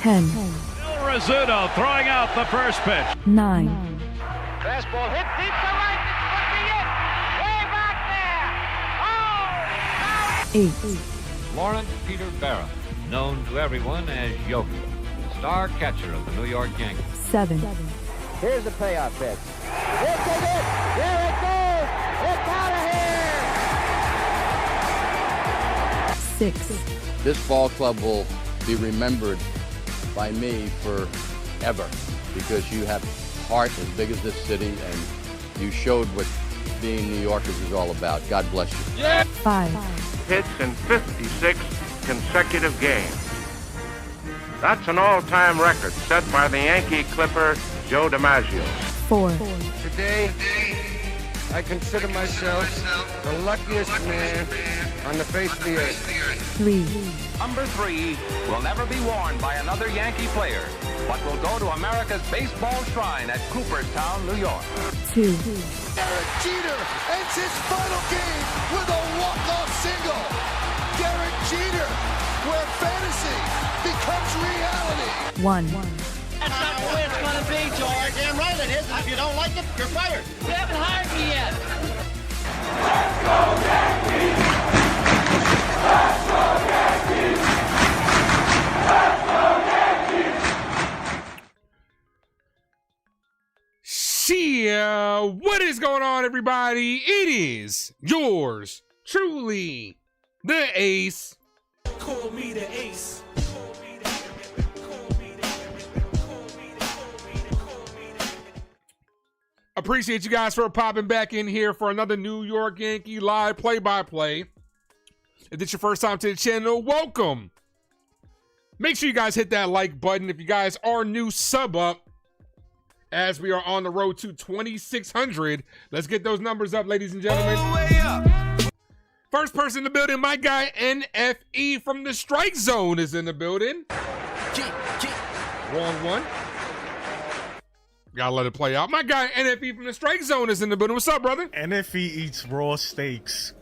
10. Bill Rizzuto throwing out the first pitch. 9. Fastball hit deep to right. This could be it. Way back there. Oh! 8. Lawrence Peter Barra, known to everyone as Yogi, star catcher of the New York Yankees. 7. Here's the payoff pitch. This is it. There it goes. It's out of here. 6. This ball club will be remembered by me forever because you have heart as big as this city and you showed what being New Yorkers is all about. God bless you. Yeah. 5. Hits in 56 consecutive games. That's an all-time record set by the Yankee Clipper Joe DiMaggio. 4. Today, I consider myself the luckiest man on the face of the earth. 3. Number 3 will never be worn by another Yankee player, but will go to America's baseball shrine at Cooperstown, New York. 2. Derek Jeter ends his final game with a walk-off single. Derek Jeter, where fantasy becomes reality. 1. That's not the way it's going to be, George. Damn right it is. And if you don't like it, you're fired. You haven't hired me yet. Let's go Yankees! Let's go Yankees! Let's go Yankees! Chyeaaa, what is going on, everybody? It is yours truly, the Ace. Call me the Ace. Appreciate you guys for popping back in here for another New York Yankee live play-by-play. If it's your first time to the channel, welcome. Make sure you guys hit that like button. If you guys are new, sub up as we are on the road to 2,600. Let's get those numbers up, ladies and gentlemen. All the way up. First person in the building, my guy NFE from the Strike Zone is in the building. Wrong one. Gotta let it play out. My guy NFE from the Strike Zone is in the building. What's up, brother? NFE eats raw steaks.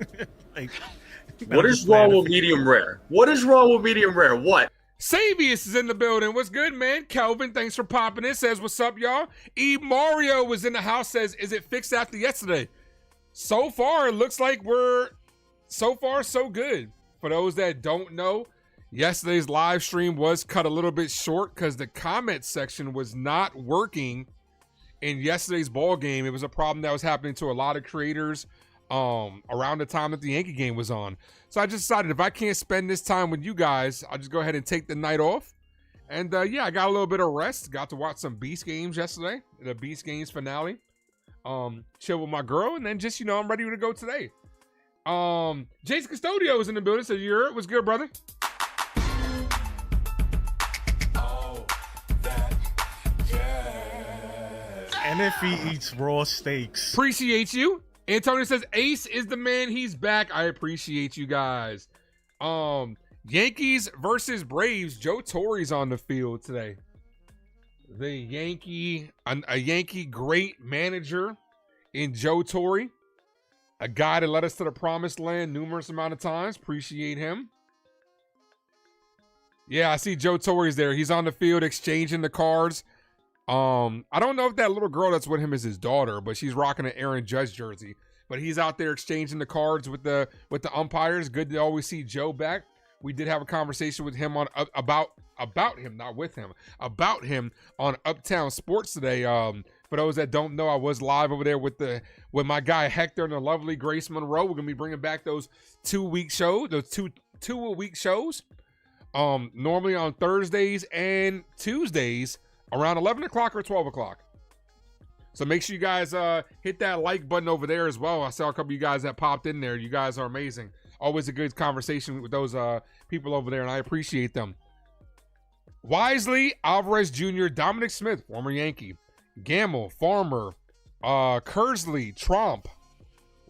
What is wrong with medium rare? What is wrong with medium rare? What? Savius is in the building. What's good, man? Kelvin, thanks for popping in. Says, what's up, y'all? E. Mario was in the house. Says, is it fixed after yesterday? So far, it looks like we're so far so good. For those that don't know, yesterday's live stream was cut a little bit short because the comment section was not working in yesterday's ball game. It was a problem that was happening to a lot of creators around the time that the Yankee game was on. So I just decided if I can't spend this time with you guys, I'll just go ahead and take the night off. And yeah, I got a little bit of rest. Got to watch some Beast games yesterday, the Beast games finale. Chill with my girl, and then just, you know, I'm ready to go today. Jason Custodio is in the building, so you're what's good, brother? NFE eats raw steaks. Appreciate you. Antonio says Ace is the man. He's back. I appreciate you guys. Yankees versus Braves. Joe Torre's on the field today. A Yankee great manager in Joe Torre. A guy that led us to the promised land numerous amount of times. Appreciate him. Yeah, I see Joe Torre's there. He's on the field exchanging the cards. I don't know if that little girl that's with him is his daughter, but she's rocking an Aaron Judge jersey. But he's out there exchanging the cards with the umpires. Good to always see Joe back. We did have a conversation with him on about him, not with him, about him on Uptown Sports today. For those that don't know, I was live over there with my guy Hector and the lovely Grace Monroe. We're gonna be bringing back those 2-week shows, those two-a-week shows. Normally on Thursdays and Tuesdays around 11 o'clock or 12 o'clock. So make sure you guys hit that like button over there as well. I saw a couple of you guys that popped in there. You guys are amazing. Always a good conversation with those people over there, and I appreciate them. Wisely, Alvarez Jr., Dominic Smith, former Yankee, Gamble, Farmer, Kersley, Trump,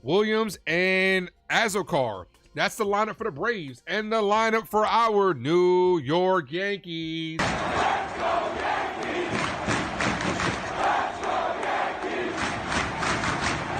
Williams, and Azokar. That's the lineup for the Braves and the lineup for our New York Yankees. Let's go Yankees! Let's go Yankees!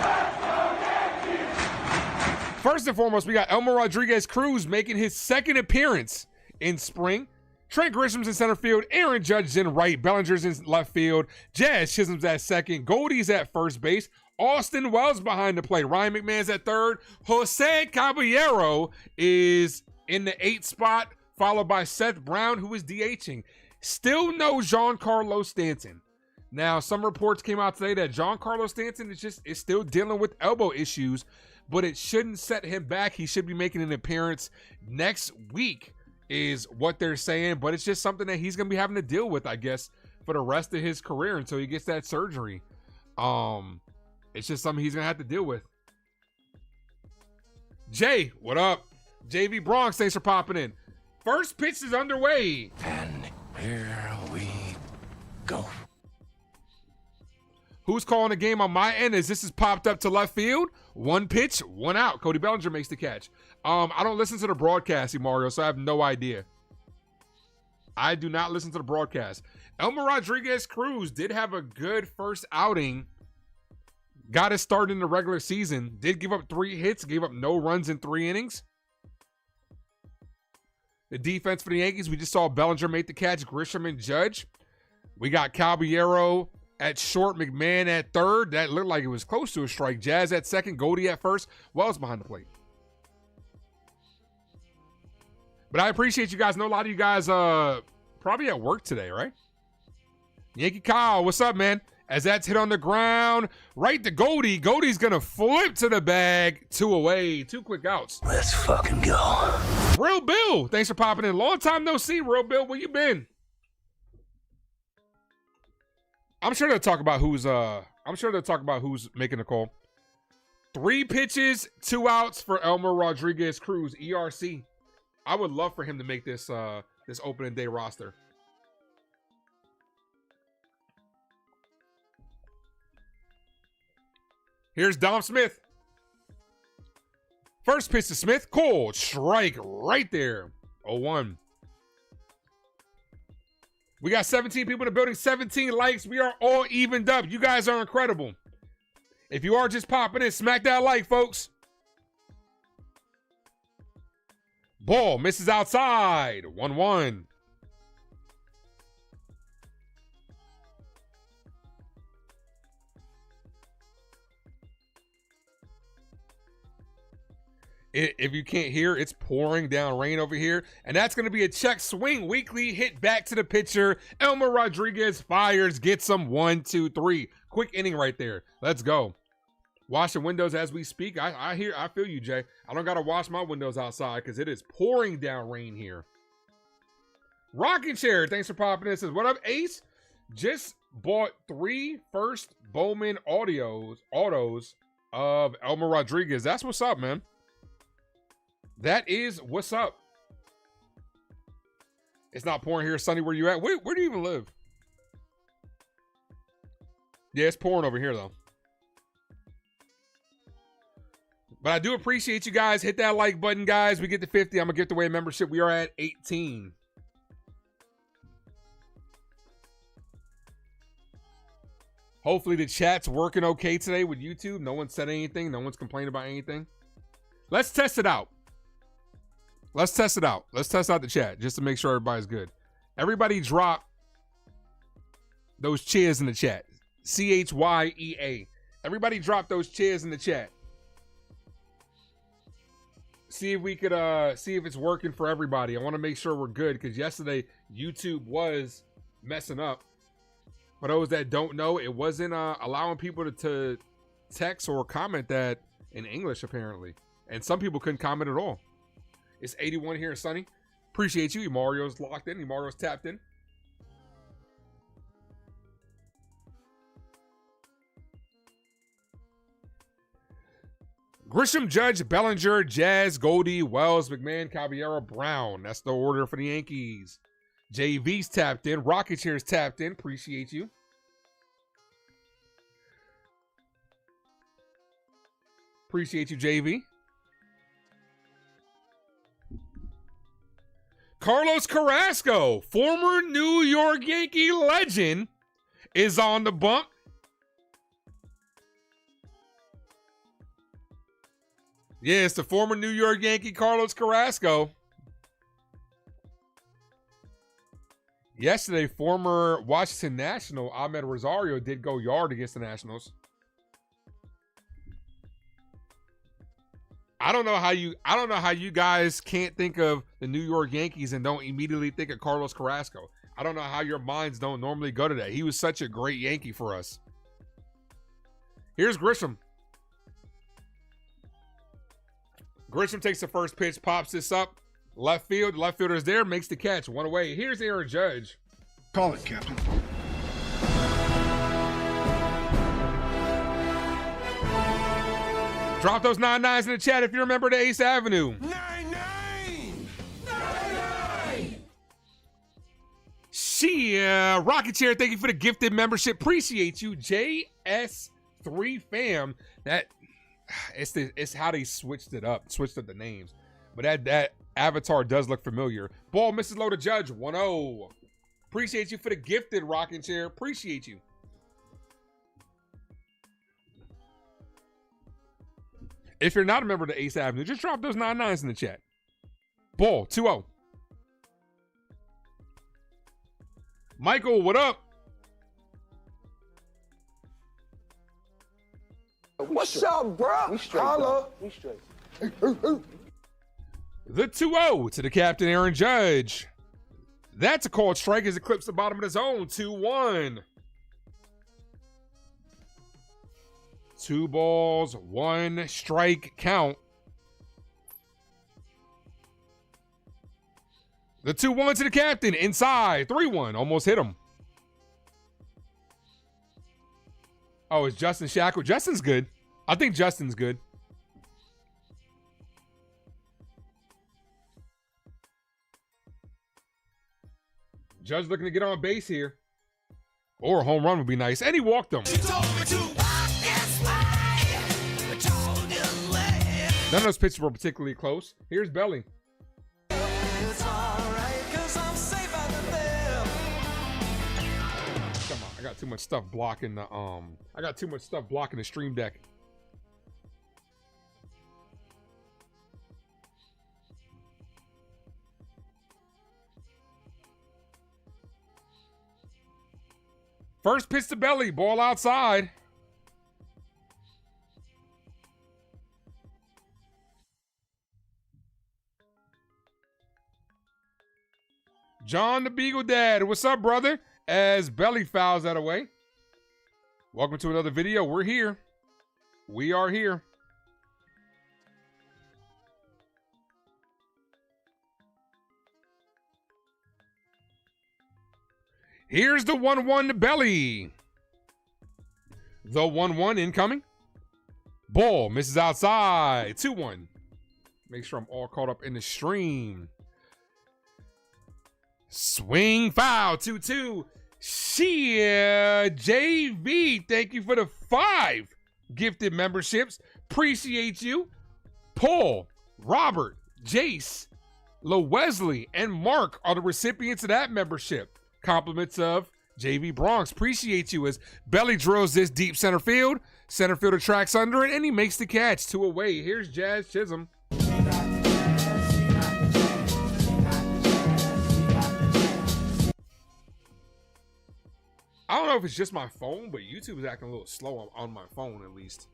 Let's go Yankees! First and foremost, we got Elmer Rodriguez Cruz making his second appearance in spring. Trent Grisham's in center field. Aaron Judge's in right. Bellinger's in left field. Jazz Chisholm's at second. Goldie's at first base. Austin Wells behind the plate. Ryan McMahon's at third. Jose Caballero is in the 8th spot, followed by Seth Brown, who is DHing. Still no Giancarlo Stanton. Now, some reports came out today that Giancarlo Stanton is still dealing with elbow issues, but it shouldn't set him back. He should be making an appearance next week, is what they're saying. But it's just something that he's going to be having to deal with, I guess, for the rest of his career until he gets that surgery. It's just something he's going to have to deal with. Jay, what up? JV Bronx, thanks for popping in. First pitch is underway. And here we go. Who's calling the game on my end as this is popped up to left field? 1 pitch, 1 out. Cody Bellinger makes the catch. I don't listen to the broadcast, Mario, so I have no idea. I do not listen to the broadcast. Elmer Rodriguez Cruz did have a good first outing. Got his start in the regular season. Did give up 3 hits, gave up no runs in 3 innings. The defense for the Yankees, we just saw Bellinger make the catch, Grisham and Judge. We got Caballero at short, McMahon at third. That looked like it was close to a strike. Jazz at second, Goldie at first. Wells behind the plate. But I appreciate you guys. I know a lot of you guys probably at work today, right? Yankee Kyle, what's up, man? As that's hit on the ground, right to Goldie. Goldie's going to flip to the bag. 2 away. 2 quick outs. Let's fucking go. Real Bill, thanks for popping in. Long time no see, Real Bill. Where you been? I'm sure they'll talk about who's making the call. 3 pitches, 2 outs for Elmer Rodriguez Cruz, ERC. I would love for him to make this this opening day roster. Here's Dom Smith. First pitch to Smith. Cold strike right there. 0-1. We got 17 people in the building, 17 likes. We are all evened up. You guys are incredible. If you are just popping in, smack that like, folks. Ball misses outside. 1-1. If you can't hear, it's pouring down rain over here. And that's going to be a check swing. Weekly hit back to the pitcher. Elmer Rodriguez fires, gets some 1, 2, 3. Quick inning right there. Let's go. Washing windows as we speak. I feel you, Jay. I don't got to wash my windows outside because it is pouring down rain here. Rocking Chair, thanks for popping in. Says, what up, Ace? Just bought 3 first Bowman autos of Elmer Rodriguez. That's what's up, man. That is what's up. It's not pouring here, Sonny. Where you at? Where do you even live? Yeah, it's pouring over here, though. But I do appreciate you guys. Hit that like button, guys. We get to 50. I'm going to give away a membership. We are at 18. Hopefully the chat's working okay today with YouTube. No one said anything. No one's complaining about anything. Let's test it out. Let's test it out. Let's test out the chat just to make sure everybody's good. Everybody drop those cheers in the chat. CHYEA. Everybody drop those cheers in the chat. See if we could see if it's working for everybody. I want to make sure we're good because yesterday YouTube was messing up. For those that don't know, it wasn't allowing people to text or comment that in English apparently. And some people couldn't comment at all. It's 81 here, Sonny. Appreciate you. Mario's locked in. Mario's tapped in. Grisham, Judge, Bellinger, Jazz, Goldie, Wells, McMahon, Caballero, Brown. That's the order for the Yankees. JV's tapped in. Rocket Chair's tapped in. Appreciate you. Appreciate you, JV. Carlos Carrasco, former New York Yankee legend, is on the bump. Yeah, it's the former New York Yankee Carlos Carrasco. Yesterday, former Washington National Ahmed Rosario did go yard against the Nationals. I don't know how you guys can't think of the New York Yankees and don't immediately think of Carlos Carrasco. I don't know how your minds don't normally go to that. He was such a great Yankee for us. Here's Grisham. Grisham takes the first pitch, pops this up. Left field. Left fielder's there, makes the catch. One away. Here's Aaron Judge. Call it, Captain. Drop those 99s in the chat if you remember the Ace Avenue. 99! Chyeaaa, Rocket Chair, thank you for the gifted membership. Appreciate you. JS3 fam. It's how they switched up the names. But that avatar does look familiar. Ball misses low to Judge. 1-0. Appreciate you for the gifted rocking chair. Appreciate you. If you're not a member of the Ace Avenue, just drop those 99s in the chat. Ball, 2-0. Michael, what up? What's up, bro? We straight. Holla. We straight. The 2-0 to the captain, Aaron Judge. That's a called strike as it clips the bottom of the zone. 2-1. 2 balls, 1 strike count. The 2-1 to the captain. Inside. 3-1. Almost hit him. Oh, it's Justin Shackle. Justin's good. I think Justin's good. Judge looking to get on base here. Or a home run would be nice. And he walked him. None of those pitches were particularly close. Here's Belly. Come on, I got too much stuff blocking the stream deck. First pitch to Belly, ball outside. John the Beagle Dad, what's up, brother? As Belly fouls that away. Welcome to another video. We're here. We are here. Here's the 1-1 to Belly. The 1-1 incoming. Ball misses outside. 2-1. Make sure I'm all caught up in the stream. Swing foul. 2-2. Chyeaaa JV. Thank you for the 5 gifted memberships. Appreciate you. Paul, Robert, Jace, LeWesley, and Mark are the recipients of that membership. Compliments of JV Bronx. Appreciate you as Belly drills this deep center field. Center fielder tracks under it, and he makes the catch. 2 away. Here's Jazz Chisholm. I don't know if it's just my phone, but YouTube is acting a little slow on my phone at least.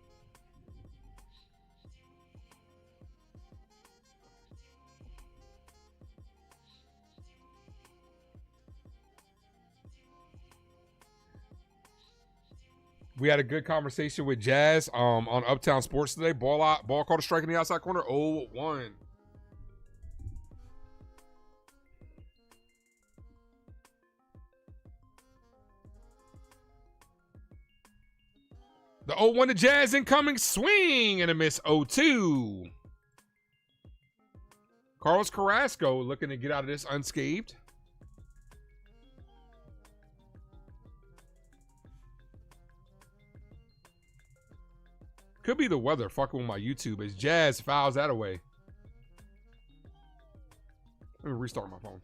We had a good conversation with Jazz on Uptown Sports today. Ball called a strike in the outside corner. 0-1. The 0-1 to Jazz incoming. Swing and a miss. 0-2. Carlos Carrasco looking to get out of this unscathed. Could be the weather fucking with my YouTube as Jazz fouls that away. Let me restart my phone.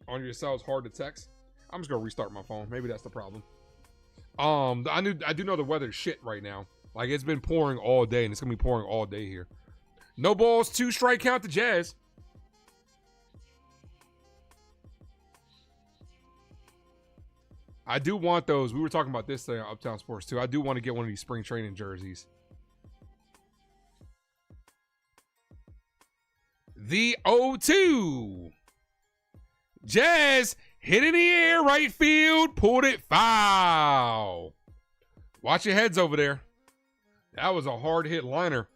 On your cell is hard to text. I'm just gonna restart my phone. Maybe that's the problem. I do know the weather's shit right now. Like, it's been pouring all day, and it's gonna be pouring all day here. No balls, 2 strike count to Jazz. I do want those. We were talking about this today on Uptown Sports too. I do want to get one of these spring training jerseys. The 0-2. Jazz hit in the air, right field, pulled it, foul. Watch your heads over there. That was a hard hit liner.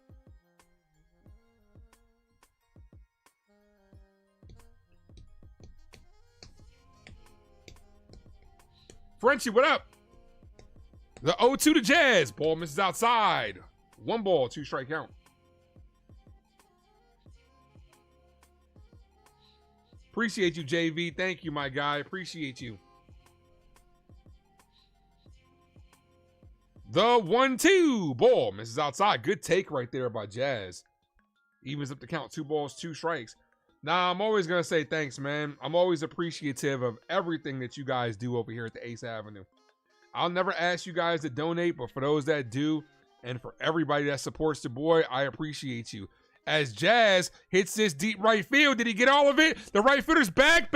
Frenchie, what up? The 0-2 to Jazz. Ball misses outside. 1 ball, 2 strike count. Appreciate you, JV. Thank you, my guy. Appreciate you. The 1-2. Ball misses outside. Good take right there by Jazz. Evens up the count. 2 balls, 2 strikes. Nah, I'm always going to say thanks, man. I'm always appreciative of everything that you guys do over here at the Ace Avenue. I'll never ask you guys to donate, but for those that do, and for everybody that supports the boy, I appreciate you. As Jazz hits this deep right field, did he get all of it? The right fielder's back,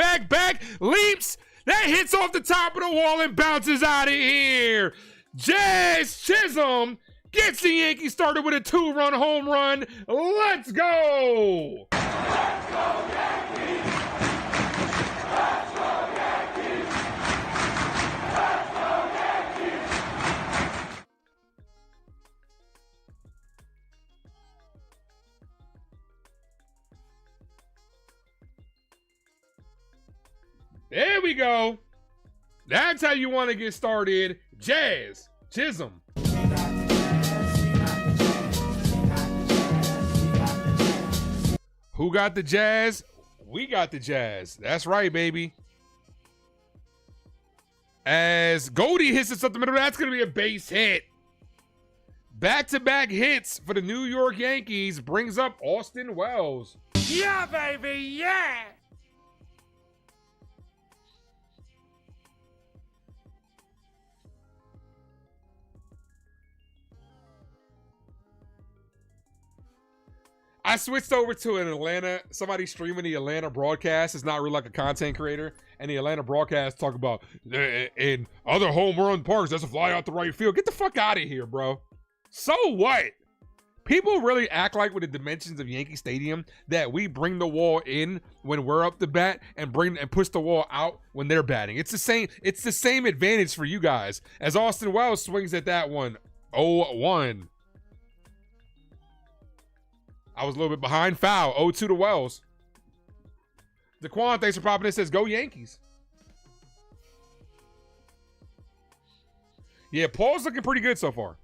leaps. That hits off the top of the wall and bounces out of here. Jazz Chisholm gets the Yankees started with a 2-run home run. Let's go. Let's go, Yankees. Let's go, Yankees. Let's go, Yankees. There we go. That's how you want to get started. Jazz Chisholm. Who got the Jazz? We got the Jazz. That's right, baby. As Goldie hits us up the middle, that's going to be a base hit. Back-to-back hits for the New York Yankees brings up Austin Wells. Yeah, baby, yeah! I switched over to an Atlanta, somebody streaming the Atlanta broadcast. It's not really like a content creator. And the Atlanta broadcast talk about, in other home run parks, that's a fly out the right field. Get the fuck out of here, bro. So what? People really act like with the dimensions of Yankee Stadium that we bring the wall in when we're up to bat and push the wall out when they're batting. It's the same advantage for you guys. As Austin Wells swings at that one, 0-1. I was a little bit behind. Foul. 0-2 to Wells. Daquan, thanks for popping in. Says, go Yankees. Yeah, Paul's looking pretty good so far.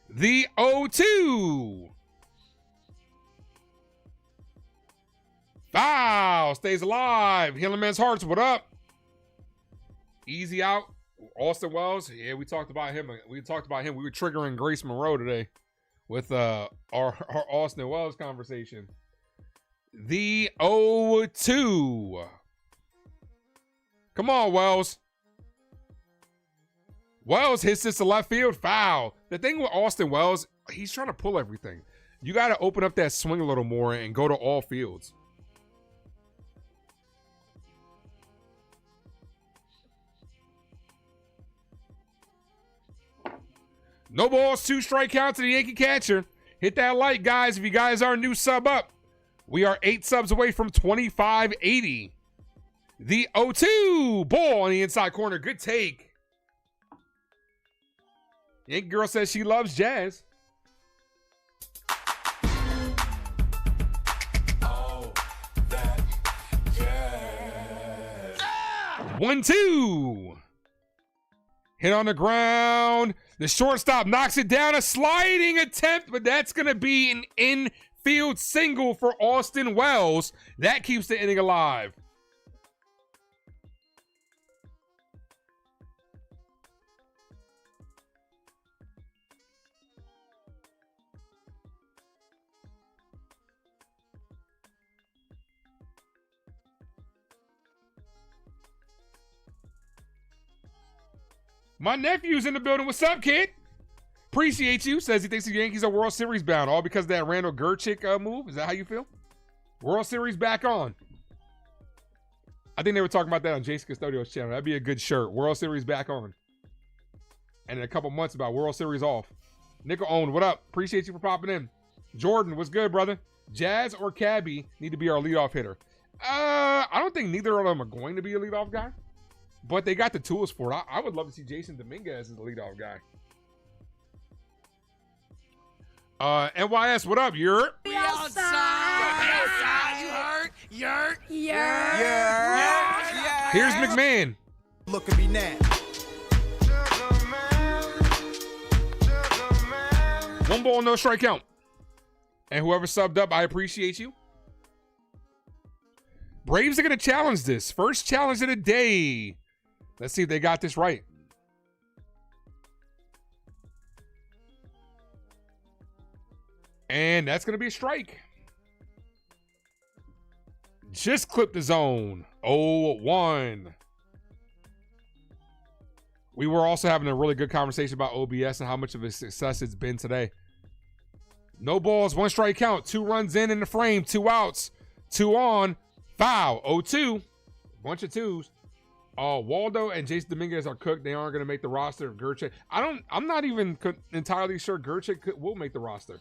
The 0-2. Foul. Stays alive. Healing Man's Hearts, what up? Easy out. Austin Wells, yeah, we talked about him. We were triggering Grace Monroe today with our Austin Wells conversation. The 0-2. Come on, Wells. Wells hits this to left field. Foul. The thing with Austin Wells, he's trying to pull everything. You got to open up that swing a little more and go to all fields. No balls, 2 strike count to the Yankee catcher. Hit that like, guys, if you guys are a new sub up. We are 8 subs away from 2580. The 0-2. Ball on the inside corner. Good take. Yankee girl says she loves Jazz. Oh, that Jazz. 1-2. Hit on the ground. The shortstop knocks it down. A sliding attempt, but that's going to be an infield single for Austin Wells. That keeps the inning alive. My nephew's in the building. What's up, kid? Appreciate you. Says he thinks the Yankees are World Series bound, all because of that Randall Gerchick move. Is that how you feel? World Series back on. I think they were talking about that on Jason Custodio's channel. That'd be a good shirt. World Series back on. And in a couple months about World Series off. Nickel Own, what up? Appreciate you for popping in. Jordan, what's good, brother? Jazz or Cabby need to be our leadoff hitter. I don't think neither of them are going to be a leadoff guy. But they got the tools for it. I would love to see Jason Dominguez as the leadoff guy. NYS, what up? You're outside. You hurt? Here's McMahon. Look at me now. One ball, no strike count. And whoever subbed up, I appreciate you. Braves are going to challenge this. First challenge of the day. Let's see if they got this right. And that's going to be a strike. Just clip the zone. 0-1. We were also having a really good conversation about OBS and how much of a success it's been today. No balls, one strike count. 2 runs in the frame, 2 outs, 2 on, foul. 0-2. Bunch of 2s. Waldo and Jason Dominguez are cooked. They aren't going to make the roster. Gerchek. I'm not even entirely sure Gerchek will make the roster.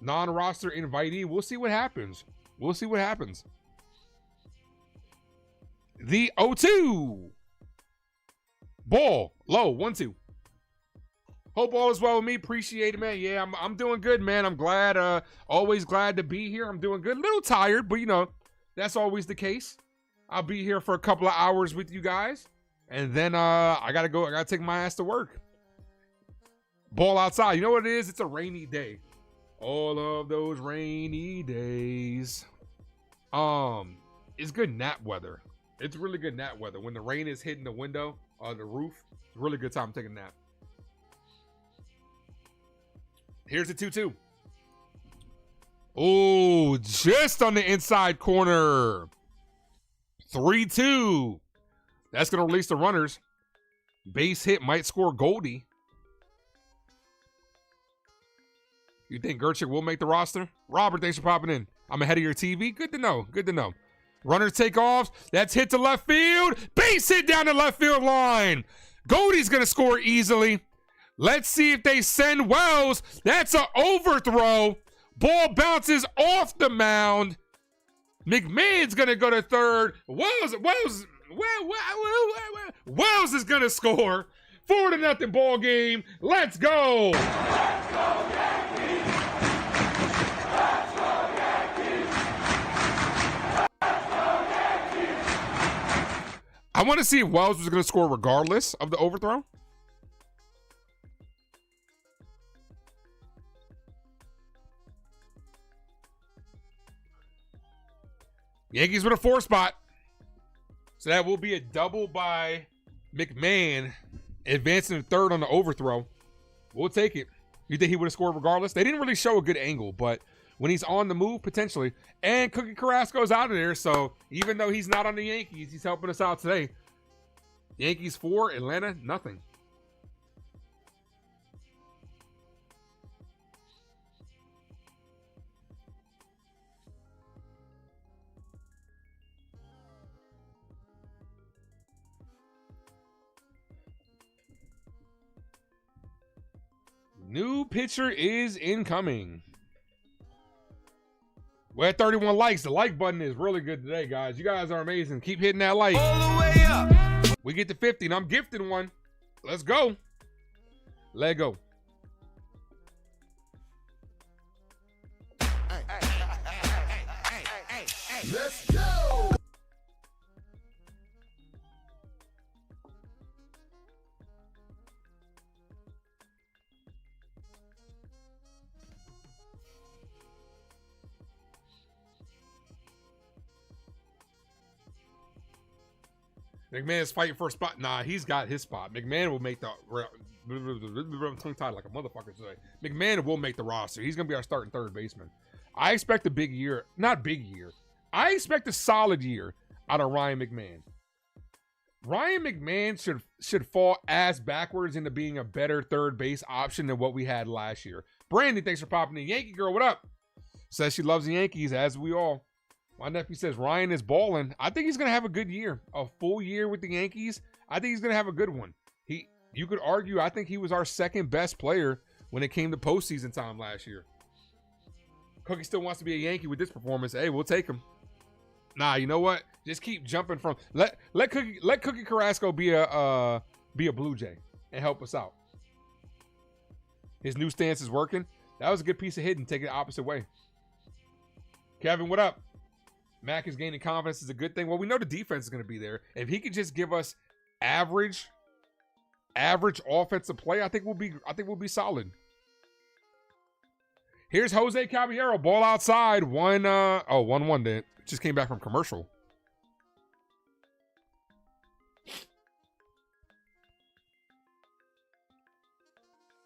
Non-roster invitee. We'll see what happens. We'll see what happens. The 0-2. Ball. Low. 1-2. Hope all is well with me. Appreciate it, man. Yeah, I'm doing good, man. I'm glad. Always glad to be here. I'm doing good. A little tired, but you know, that's always the case. I'll be here for a couple of hours with you guys. And then I gotta go. I gotta take my ass to work. Ball outside. You know what it is? It's a rainy day. All of those rainy days. It's good nap weather. It's really good nap weather. When the rain is hitting the window or the roof, it's a really good time to take a nap. Here's the 2-2. Oh, just on the inside corner. 3-2. That's going to release the runners. Base hit might score Goldie. You think Gerchek will make the roster? Robert, thanks for popping in. I'm ahead of your TV. Good to know. Good to know. Runners take off. That's hit to left field. Base hit down the left field line. Goldie's going to score easily. Let's see if they send Wells. That's an overthrow. Ball bounces off the mound. McMahon's going to go to third. Wells is going to score. 4-0 ball game. Let's go. Let's go, Yankees. Let's go, Yankees. Let's go, Yankees. I want to see if Wells was going to score regardless of the overthrow. Yankees with a 4 spot. So that will be a double by McMahon, advancing to third on the overthrow. We'll take it. You think he would have scored regardless? They didn't really show a good angle, but when he's on the move, potentially. And Cookie Carrasco's out of there, so even though he's not on the Yankees, he's helping us out today. Yankees 4, Atlanta, nothing. New pitcher is incoming. We're at 31 likes. The like button is really good today, guys. You guys are amazing. Keep hitting that like. All the way up. We get to 50, and I'm gifting one. Let's go. Let go. Let's go. McMahon's fighting for a spot. Nah, he's got his spot. McMahon will make the tongue-tied like a motherfucker today. McMahon will make the roster. He's gonna be our starting third baseman. I expect a big year. Not big year. I expect a solid year out of Ryan McMahon. Ryan McMahon should fall ass backwards into being a better third base option than what we had last year. Brandy, thanks for popping in. Yankee girl, what up? Says she loves the Yankees, as we all. My nephew says Ryan is balling. I think he's going to have a good year. A full year with the Yankees. I think he's going to have a good one. You could argue, I think he was our second best player when it came to postseason time last year. Cookie still wants to be a Yankee with this performance. Hey, we'll take him. Nah, you know what? Just keep jumping from let Cookie Carrasco be a Blue Jay and help us out. His new stance is working. That was a good piece of hitting. Take it the opposite way. Kevin, what up? Mac is gaining confidence is a good thing. Well, we know the defense is going to be there. If he could just give us average offensive play, I think we'll be solid. Here's Jose Caballero, ball outside. 1-1 then. Just came back from commercial.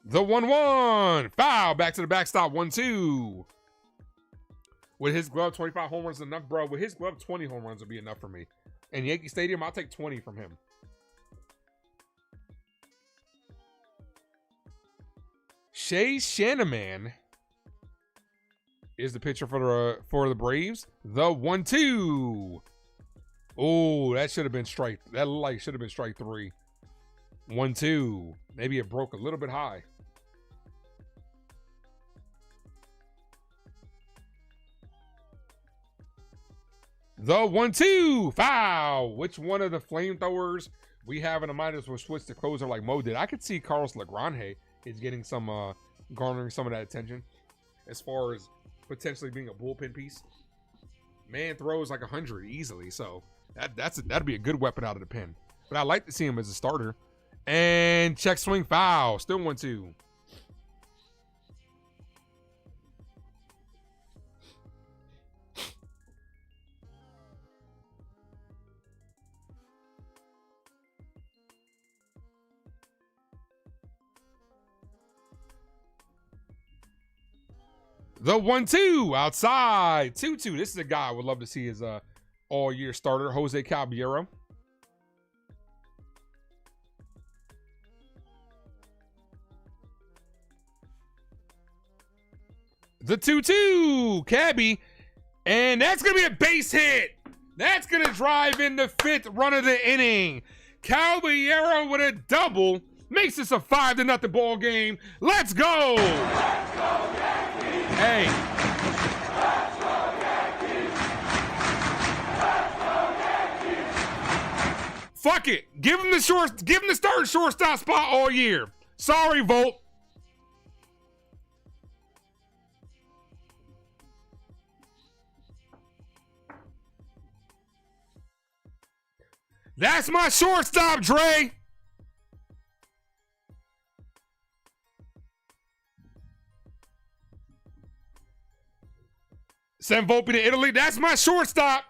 The 1-1. Foul. Back to the backstop. 1-2. With his glove, 25 home runs is enough, bro. With his glove, 20 home runs would be enough for me. In Yankee Stadium, I'll take 20 from him. Shea Shanaman is the pitcher for the Braves. The 1-2. Oh, that should have been strike. That light should have been strike 3. 1-2. Maybe it broke a little bit high. The 1-2. Foul. Which one of the flamethrowers we have in the minors will switch to closer like Mo did? I could see Carlos Lagrange is getting some garnering some of that attention as far as potentially being a bullpen piece. Man throws like 100 easily, so that'd be a good weapon out of the pen. But I like to see him as a starter. And check swing foul. Still 1-2. The 1-2 outside. 2-2. This is a guy I would love to see as a all-year starter, Jose Caballero. The 2-2. Cabby. And that's going to be a base hit. That's going to drive in the 5th run of the inning. Caballero with a double makes this a 5-0 ball game. Let's go. Let's go, Yankees. Hey. Let's go, Yankees. Let's go, Yankees. Fuck it. Give him the starting shortstop spot all year. Sorry, Volt. That's my shortstop, Dre. Send Volpe to Italy. That's my shortstop.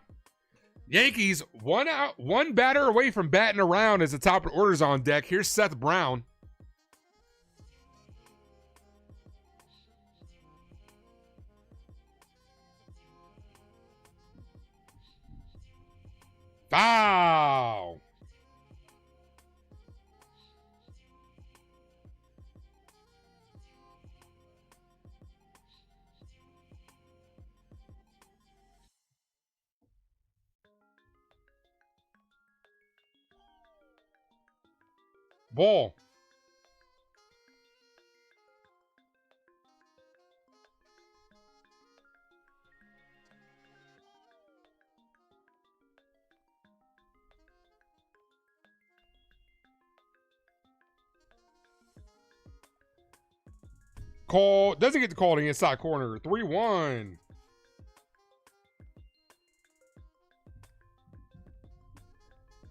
Yankees, one batter away from batting around as the top of the order's on deck. Here's Seth Brown. Foul. Ball. Call, doesn't get to call the inside corner. 3-1.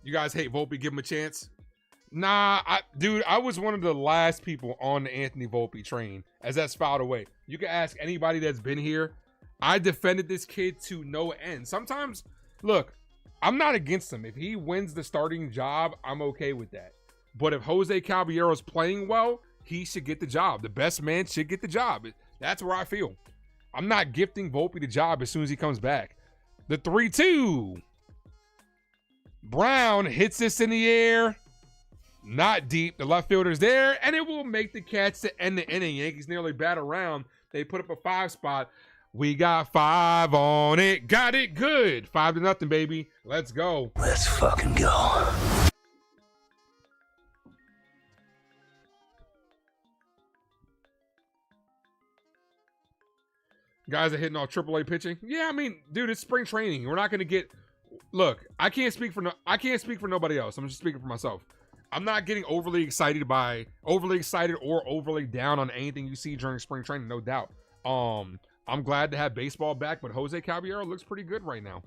You guys hate Volpe, give him a chance? Nah, dude, I was one of the last people on the Anthony Volpe train as that's fouled away. You can ask anybody that's been here. I defended this kid to no end. Sometimes, look, I'm not against him. If he wins the starting job, I'm okay with that. But if Jose Caballero's playing well, he should get the job. The best man should get the job. That's where I feel. I'm not gifting Volpe the job as soon as he comes back. The 3-2. Brown hits this in the air. Not deep. The left fielder's there, and it will make the catch to end the inning. Yankees nearly bat around. They put up a 5 spot. We got 5 on it. Got it good. 5-0, baby. Let's go. Let's fucking go. Guys are hitting off AAA pitching. Yeah, I mean, dude, it's spring training. We're not going to get. Look, I can't speak for nobody else. I'm just speaking for myself. I'm not getting overly excited or overly down on anything you see during spring training, no doubt. I'm glad to have baseball back, but Jose Caballero looks pretty good right now.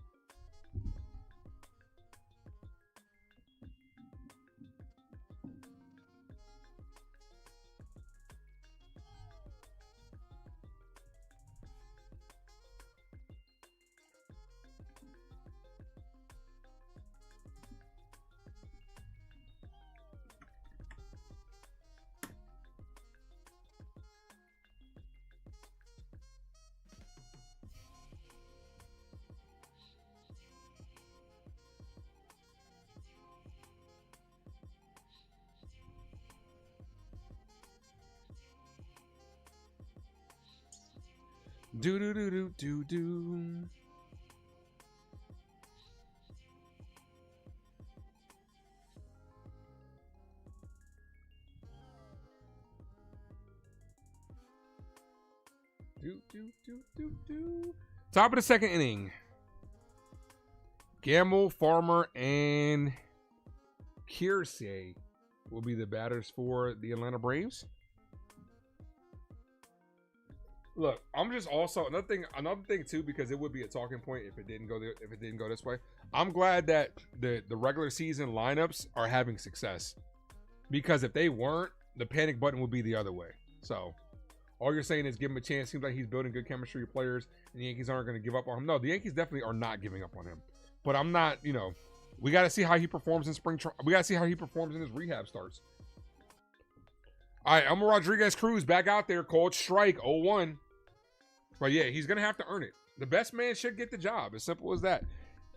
Do do do do do do. Do do do do do. Top of the second inning. Gamble, Farmer, and Chyeaaa will be the batters for the Atlanta Braves. Look, I'm just also another thing too, because it would be a talking point if it didn't go this way. I'm glad that the regular season lineups are having success, because if they weren't, the panic button would be the other way. So all you're saying is give him a chance. Seems like he's building good chemistry with players, and the Yankees aren't going to give up on him. No, the Yankees definitely are not giving up on him. But I'm not, we got to see how he performs in we got to see how he performs in his rehab starts. All right, Elmer Rodriguez Cruz back out there, called strike 0-1. But yeah, he's going to have to earn it. The best man should get the job. As simple as that.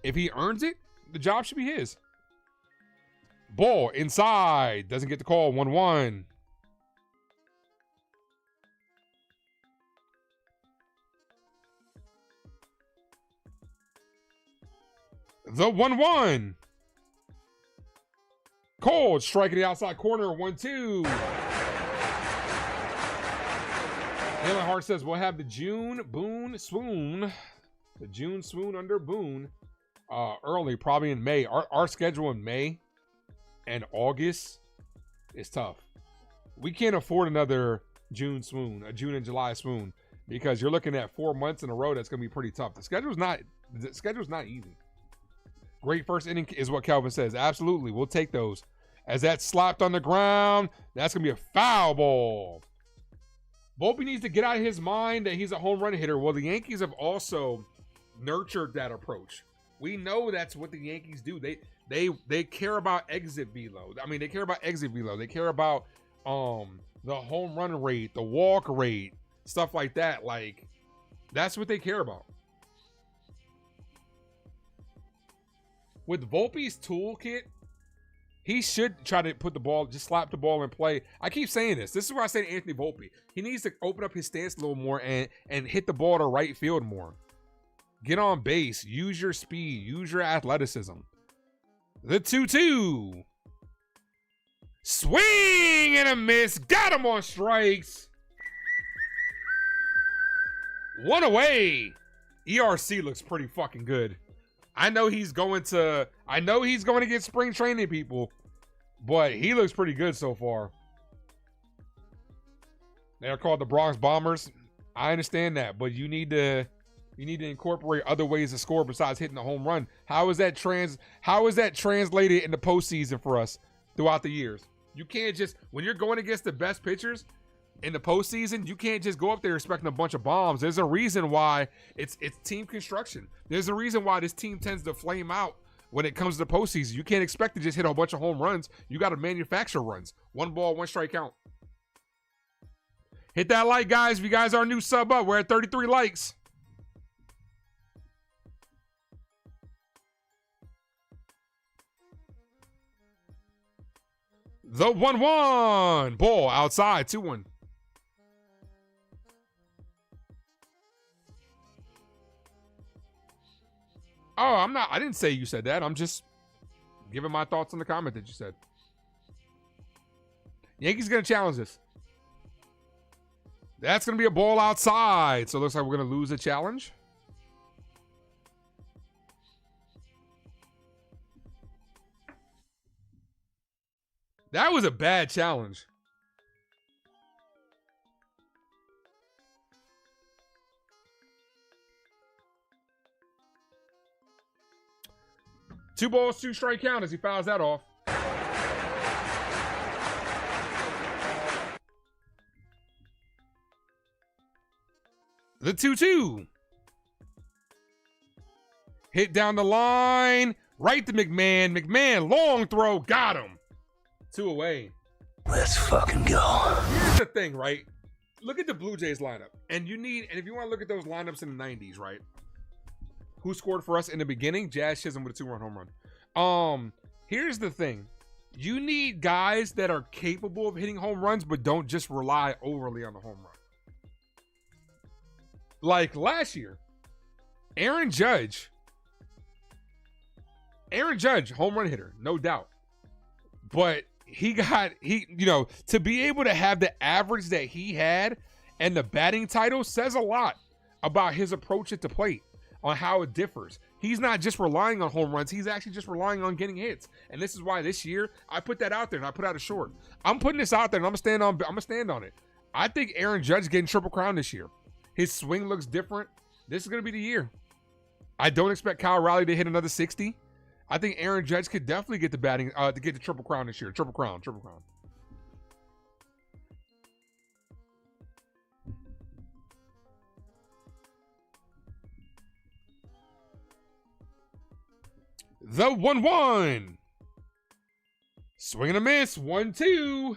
If he earns it, the job should be his. Ball inside. Doesn't get the call. 1-1. The 1-1. Cold strike in the outside corner. 1-2. Taylor Hart says we'll have the June swoon under Boone early, probably in May. Our schedule in May and August is tough. We can't afford another June and July swoon, because you're looking at 4 months in a row. That's going to be pretty tough. The schedule's not easy. Great first inning is what Kelvin says. Absolutely, we'll take those. As that slapped on the ground, that's going to be a foul ball. Volpe needs to get out of his mind that he's a home run hitter. Well, the Yankees have also nurtured that approach. We know that's what the Yankees do. They care about exit velo. I mean, they care about exit velo. They care about the home run rate, the walk rate, stuff like that. Like, that's what they care about. With Volpe's toolkit, he should try to put the ball, just slap the ball in play. I keep saying this. This is why I say to Anthony Volpe, he needs to open up his stance a little more and hit the ball to right field more. Get on base. Use your speed. Use your athleticism. The 2-2. Swing and a miss. Got him on strikes. One away. ERC looks pretty fucking good. I know he's going to get spring training, people, but he looks pretty good so far. They're called the Bronx Bombers. I understand that, but you need to incorporate other ways to score besides hitting the home run. How is that translated into postseason for us throughout the years? You can't just, when you're going against the best pitchers in the postseason, you can't just go up there expecting a bunch of bombs. There's a reason why it's team construction. There's a reason why this team tends to flame out when it comes to the postseason. You can't expect to just hit a bunch of home runs. You got to manufacture runs. 1 ball, 1 strike count. Hit that like, guys. If you guys are new, sub up. We're at 33 likes. The 1-1. Ball outside, 2-1. Oh, I didn't say you said that. I'm just giving my thoughts on the comment that you said. Yankees going to challenge this. That's going to be a ball outside. So it looks like we're going to lose a challenge. That was a bad challenge. Two balls, 2 strike count as he fouls that off. The 2-2. Hit down the line. Right to McMahon. McMahon, long throw. Got him. 2 away. Let's fucking go. Here's the thing, right? Look at the Blue Jays lineup. And if you want to look at those lineups in the 90s, right? Who scored for us in the beginning? Jazz Chisholm with a 2-run home run. Here's the thing. You need guys that are capable of hitting home runs, but don't just rely overly on the home run. Like last year, Aaron Judge, home run hitter, no doubt. But to be able to have the average that he had and the batting title says a lot about his approach at the plate, on how it differs. He's not just relying on home runs. He's actually just relying on getting hits. And this is why this year I put that out there and I put out a short. I'm putting this out there and I'm gonna stand on it. I think Aaron Judge getting Triple Crown this year. His swing looks different. This is gonna be the year. I don't expect Kyle Raleigh to hit another 60. I think Aaron Judge could definitely get the batting to get the Triple Crown this year. Triple Crown. The 1-1. Swing and a miss. 1-2.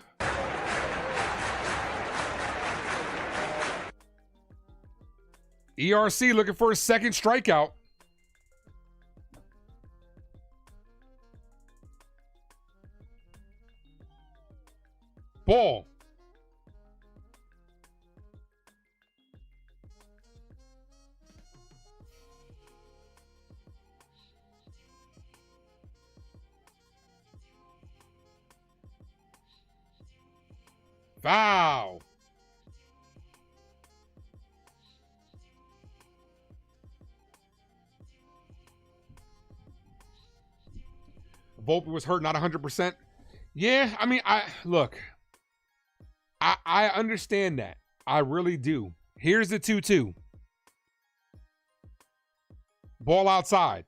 ERC looking for a second strikeout. Ball. Foul. Volpe was hurt, not 100%. Yeah, I mean, I understand that. I really do. Here's the 2-2. Ball outside.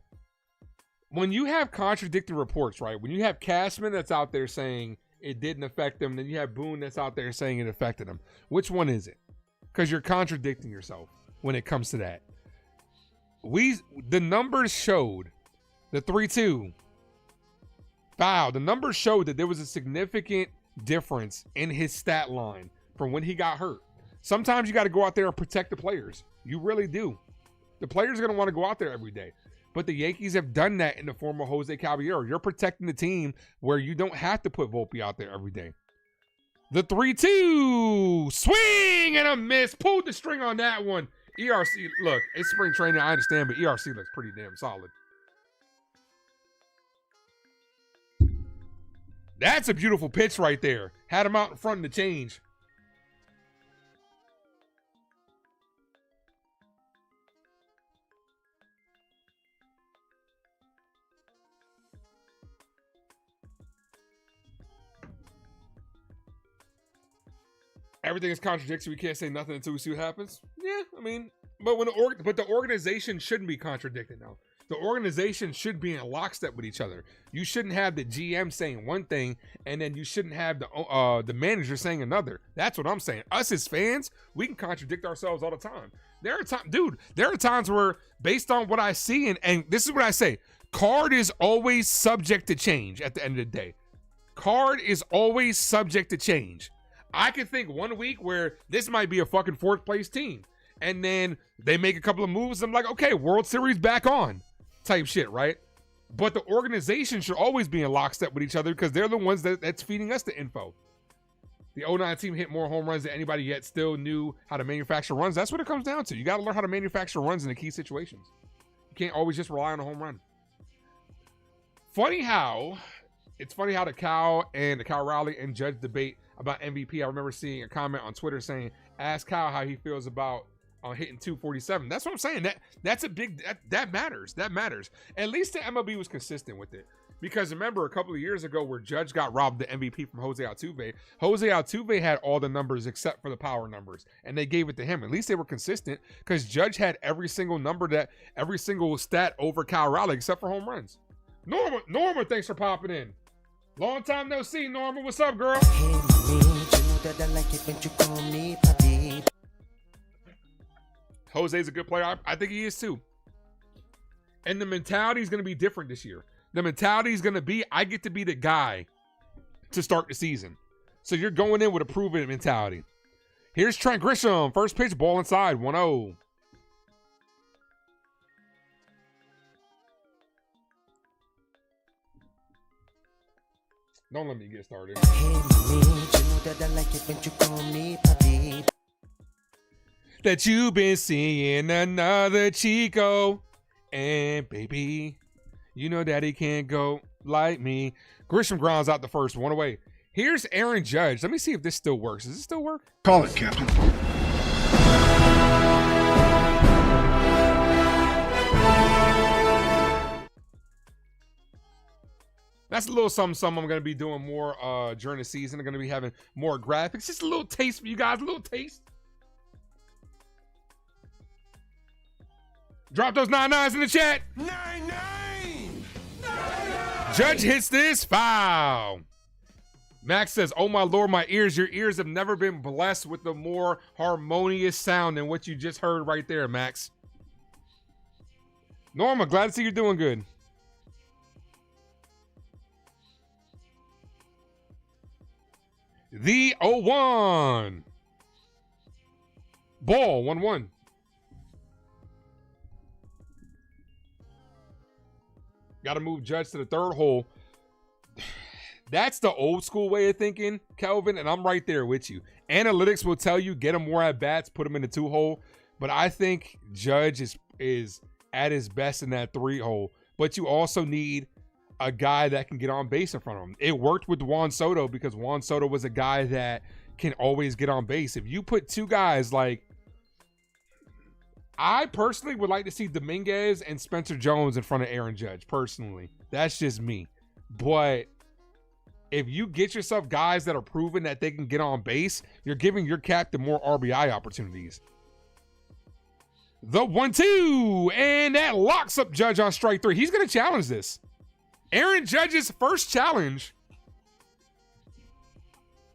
When you have contradicting reports, right? When you have Cashman that's out there saying it didn't affect him, then you have Boone that's out there saying it affected him. Which one is it? Because you're contradicting yourself when it comes to that. The numbers showed the 3-2 foul. The numbers showed that there was a significant difference in his stat line from when he got hurt. Sometimes you got to go out there and protect the players. You really do. The players are going to want to go out there every day. But the Yankees have done that in the form of Jose Caballero. You're protecting the team where you don't have to put Volpe out there every day. The 3-2. Swing and a miss. Pulled the string on that one. ERC, look, it's spring training. I understand, but ERC looks pretty damn solid. That's a beautiful pitch right there. Had him out in front of the change. Everything is contradictory. We can't say nothing until we see what happens. Yeah, I mean, but the organization shouldn't be contradicting now. The organization should be in lockstep with each other. You shouldn't have the GM saying one thing and then you shouldn't have the manager saying another. That's what I'm saying. Us as fans, we can contradict ourselves all the time. There are times where, based on what I see, and this is what I say, card is always subject to change at the end of the day. Card is always subject to change. I could think 1 week where this might be a fucking 4th place team. And then they make a couple of moves. I'm like, okay, World Series back on type shit, right? But the organization should always be in lockstep with each other because they're the ones that's feeding us the info. The 09 team hit more home runs than anybody yet still knew how to manufacture runs. That's what it comes down to. You got to learn how to manufacture runs in the key situations. You can't always just rely on a home run. It's funny how the Cal Raleigh and Judge debate about MVP. I remember seeing a comment on Twitter saying, ask Cal how he feels about hitting 247. That's what I'm saying. That's a big, that matters. That matters. At least the MLB was consistent with it. Because remember a couple of years ago where Judge got robbed the MVP from Jose Altuve. Jose Altuve had all the numbers except for the power numbers, and they gave it to him. At least they were consistent because Judge had every single stat over Cal Raleigh except for home runs. Norma, thanks for popping in. Long time no see, Norma. What's up, girl? Jose's a good player. I think he is too. And the mentality is going to be different this year. The mentality is going to be, I get to be the guy to start the season. So you're going in with a proven mentality. Here's Trent Grisham. First pitch, ball inside, 1-0. Don't let me get started. That you've been seeing another Chico. And baby, you know daddy can't go like me. Grisham grounds out the first one away. Here's Aaron Judge. Let me see if this still works. Does it still work? Call it, Captain. That's a little something I'm going to be doing more during the season. I'm going to be having more graphics. Just a little taste for you guys. A little taste. Drop those 99s in the chat. 99! Judge hits this foul. Max says, oh my Lord, my ears. Your ears have never been blessed with a more harmonious sound than what you just heard right there, Max. Norma, glad to see you're doing good. The 0-1. Ball, 1-1. Got to move Judge to the third hole. That's the old school way of thinking, Kelvin, and I'm right there with you. Analytics will tell you get him more at bats, put him in the 2 hole, but I think Judge is at his best in that 3 hole. But you also need a guy that can get on base in front of him. It worked with Juan Soto because Juan Soto was a guy that can always get on base. If you put 2 guys like, I personally would like to see Dominguez and Spencer Jones in front of Aaron Judge, personally. That's just me. But if you get yourself guys that are proven that they can get on base, you're giving your captain more RBI opportunities. The 1-2, and that locks up Judge on strike 3. He's going to challenge this. Aaron Judge's first challenge.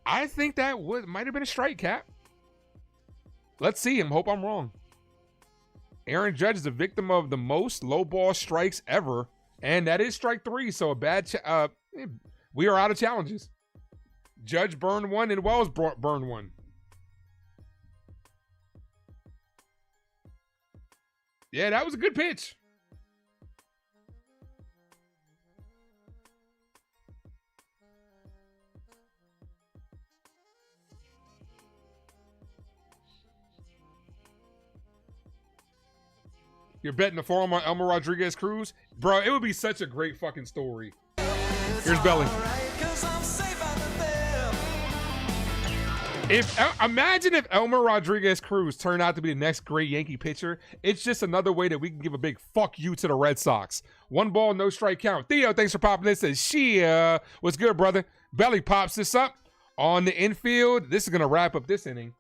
I think that might have been a strike, Cap. Let's see him. Hope I'm wrong. Aaron Judge is a victim of the most low ball strikes ever, and that is strike 3. So a bad. We are out of challenges. Judge burned 1 and Wells burned 1. Yeah, that was a good pitch. You're betting the farm on Elmer Rodriguez Cruz? Bro, it would be such a great fucking story. Here's Belly. Imagine if Elmer Rodriguez Cruz turned out to be the next great Yankee pitcher. It's just another way that we can give a big fuck you to the Red Sox. 1 ball, no strike count. Theo, thanks for popping in. Says, Chyeaaa. What's good, brother? Belly pops this up on the infield. This is going to wrap up this inning.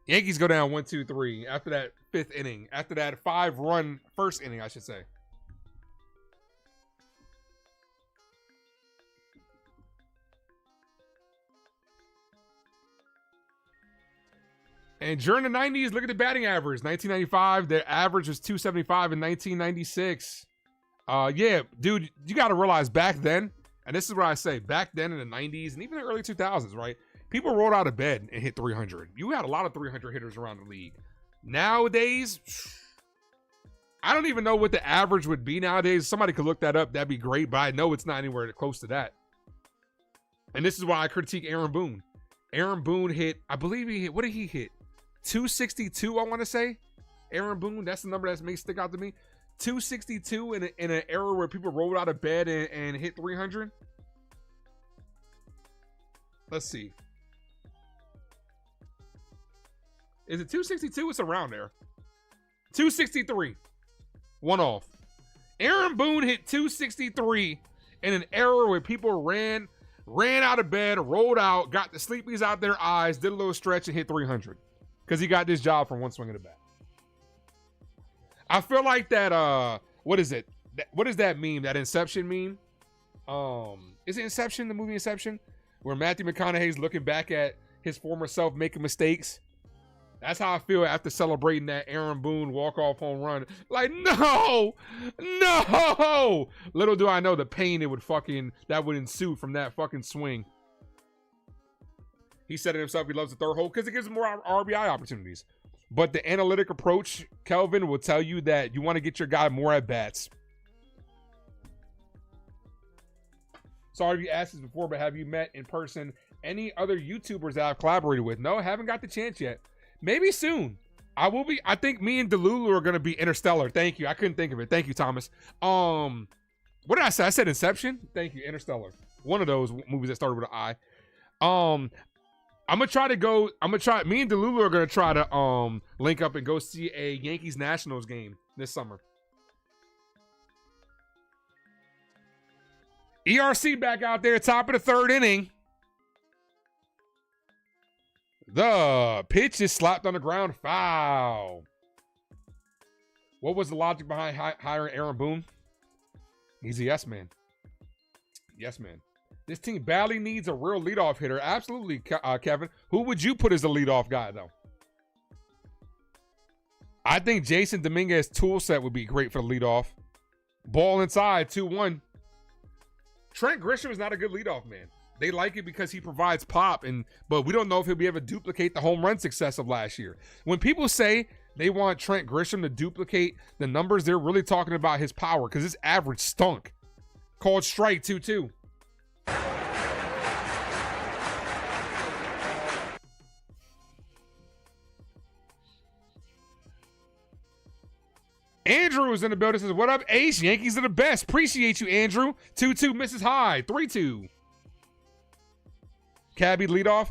Yankees go down 1-2-3 after that 5th inning. After that 5-run first inning, I should say. And during the 90s, look at the batting average. 1995, their average was 275 in 1996. Yeah, dude, you got to realize back then, and this is what I say, back then in the 90s and even the early 2000s, right? People rolled out of bed and hit 300. You had a lot of 300 hitters around the league. Nowadays, I don't even know what the average would be nowadays. Somebody could look that up. That'd be great, but I know it's not anywhere close to that. And this is why I critique Aaron Boone. Aaron Boone hit, I believe he hit, what did he hit? 262, I want to say. Aaron Boone, that's the number that may stick out to me. 262 in an era where people rolled out of bed and hit 300? Let's see. Is it 262? It's around there. 263. One off. Aaron Boone hit 263 in an era where people ran out of bed, rolled out, got the sleepies out their eyes, did a little stretch, and hit 300. Because he got this job from one swing of the bat. I feel like that, what is it? What does that meme? That Inception meme? Is it Inception, the movie Inception? Where Matthew McConaughey's looking back at his former self making mistakes. That's how I feel after celebrating that Aaron Boone walk-off home run. Like, no! Little do I know the pain that would ensue from that fucking swing. He said it himself, he loves the third hole because it gives him more RBI opportunities. But the analytic approach, Kelvin, will tell you that you want to get your guy more at-bats. Sorry if you asked this before, but have you met in person any other YouTubers that I've collaborated with? No, haven't got the chance yet. Maybe soon. I think me and Delulu are going to be Interstellar. Thank you. I couldn't think of it. Thank you, Thomas. What did I say? I said Inception? Thank you. Interstellar. One of those movies that started with an I. Me and Delulu are going to try to link up and go see a Yankees Nationals game this summer. ERC back out there, top of the third inning. The pitch is slapped on the ground. Foul. What was the logic behind hiring Aaron Boone? He's a yes man. Yes man. This team badly needs a real leadoff hitter. Absolutely, Kevin. Who would you put as the leadoff guy, though? I think Jason Dominguez's tool set would be great for the leadoff. Ball inside, 2-1. Trent Grisham is not a good leadoff man. They like it because he provides pop, but we don't know if he'll be able to duplicate the home run success of last year. When people say they want Trent Grisham to duplicate the numbers, they're really talking about his power because his average stunk. Called strike 2-2. Andrew is in the building. Says, what up, Ace? Yankees are the best. Appreciate you, Andrew. 2-2 misses high. 3-2. Cabby leadoff.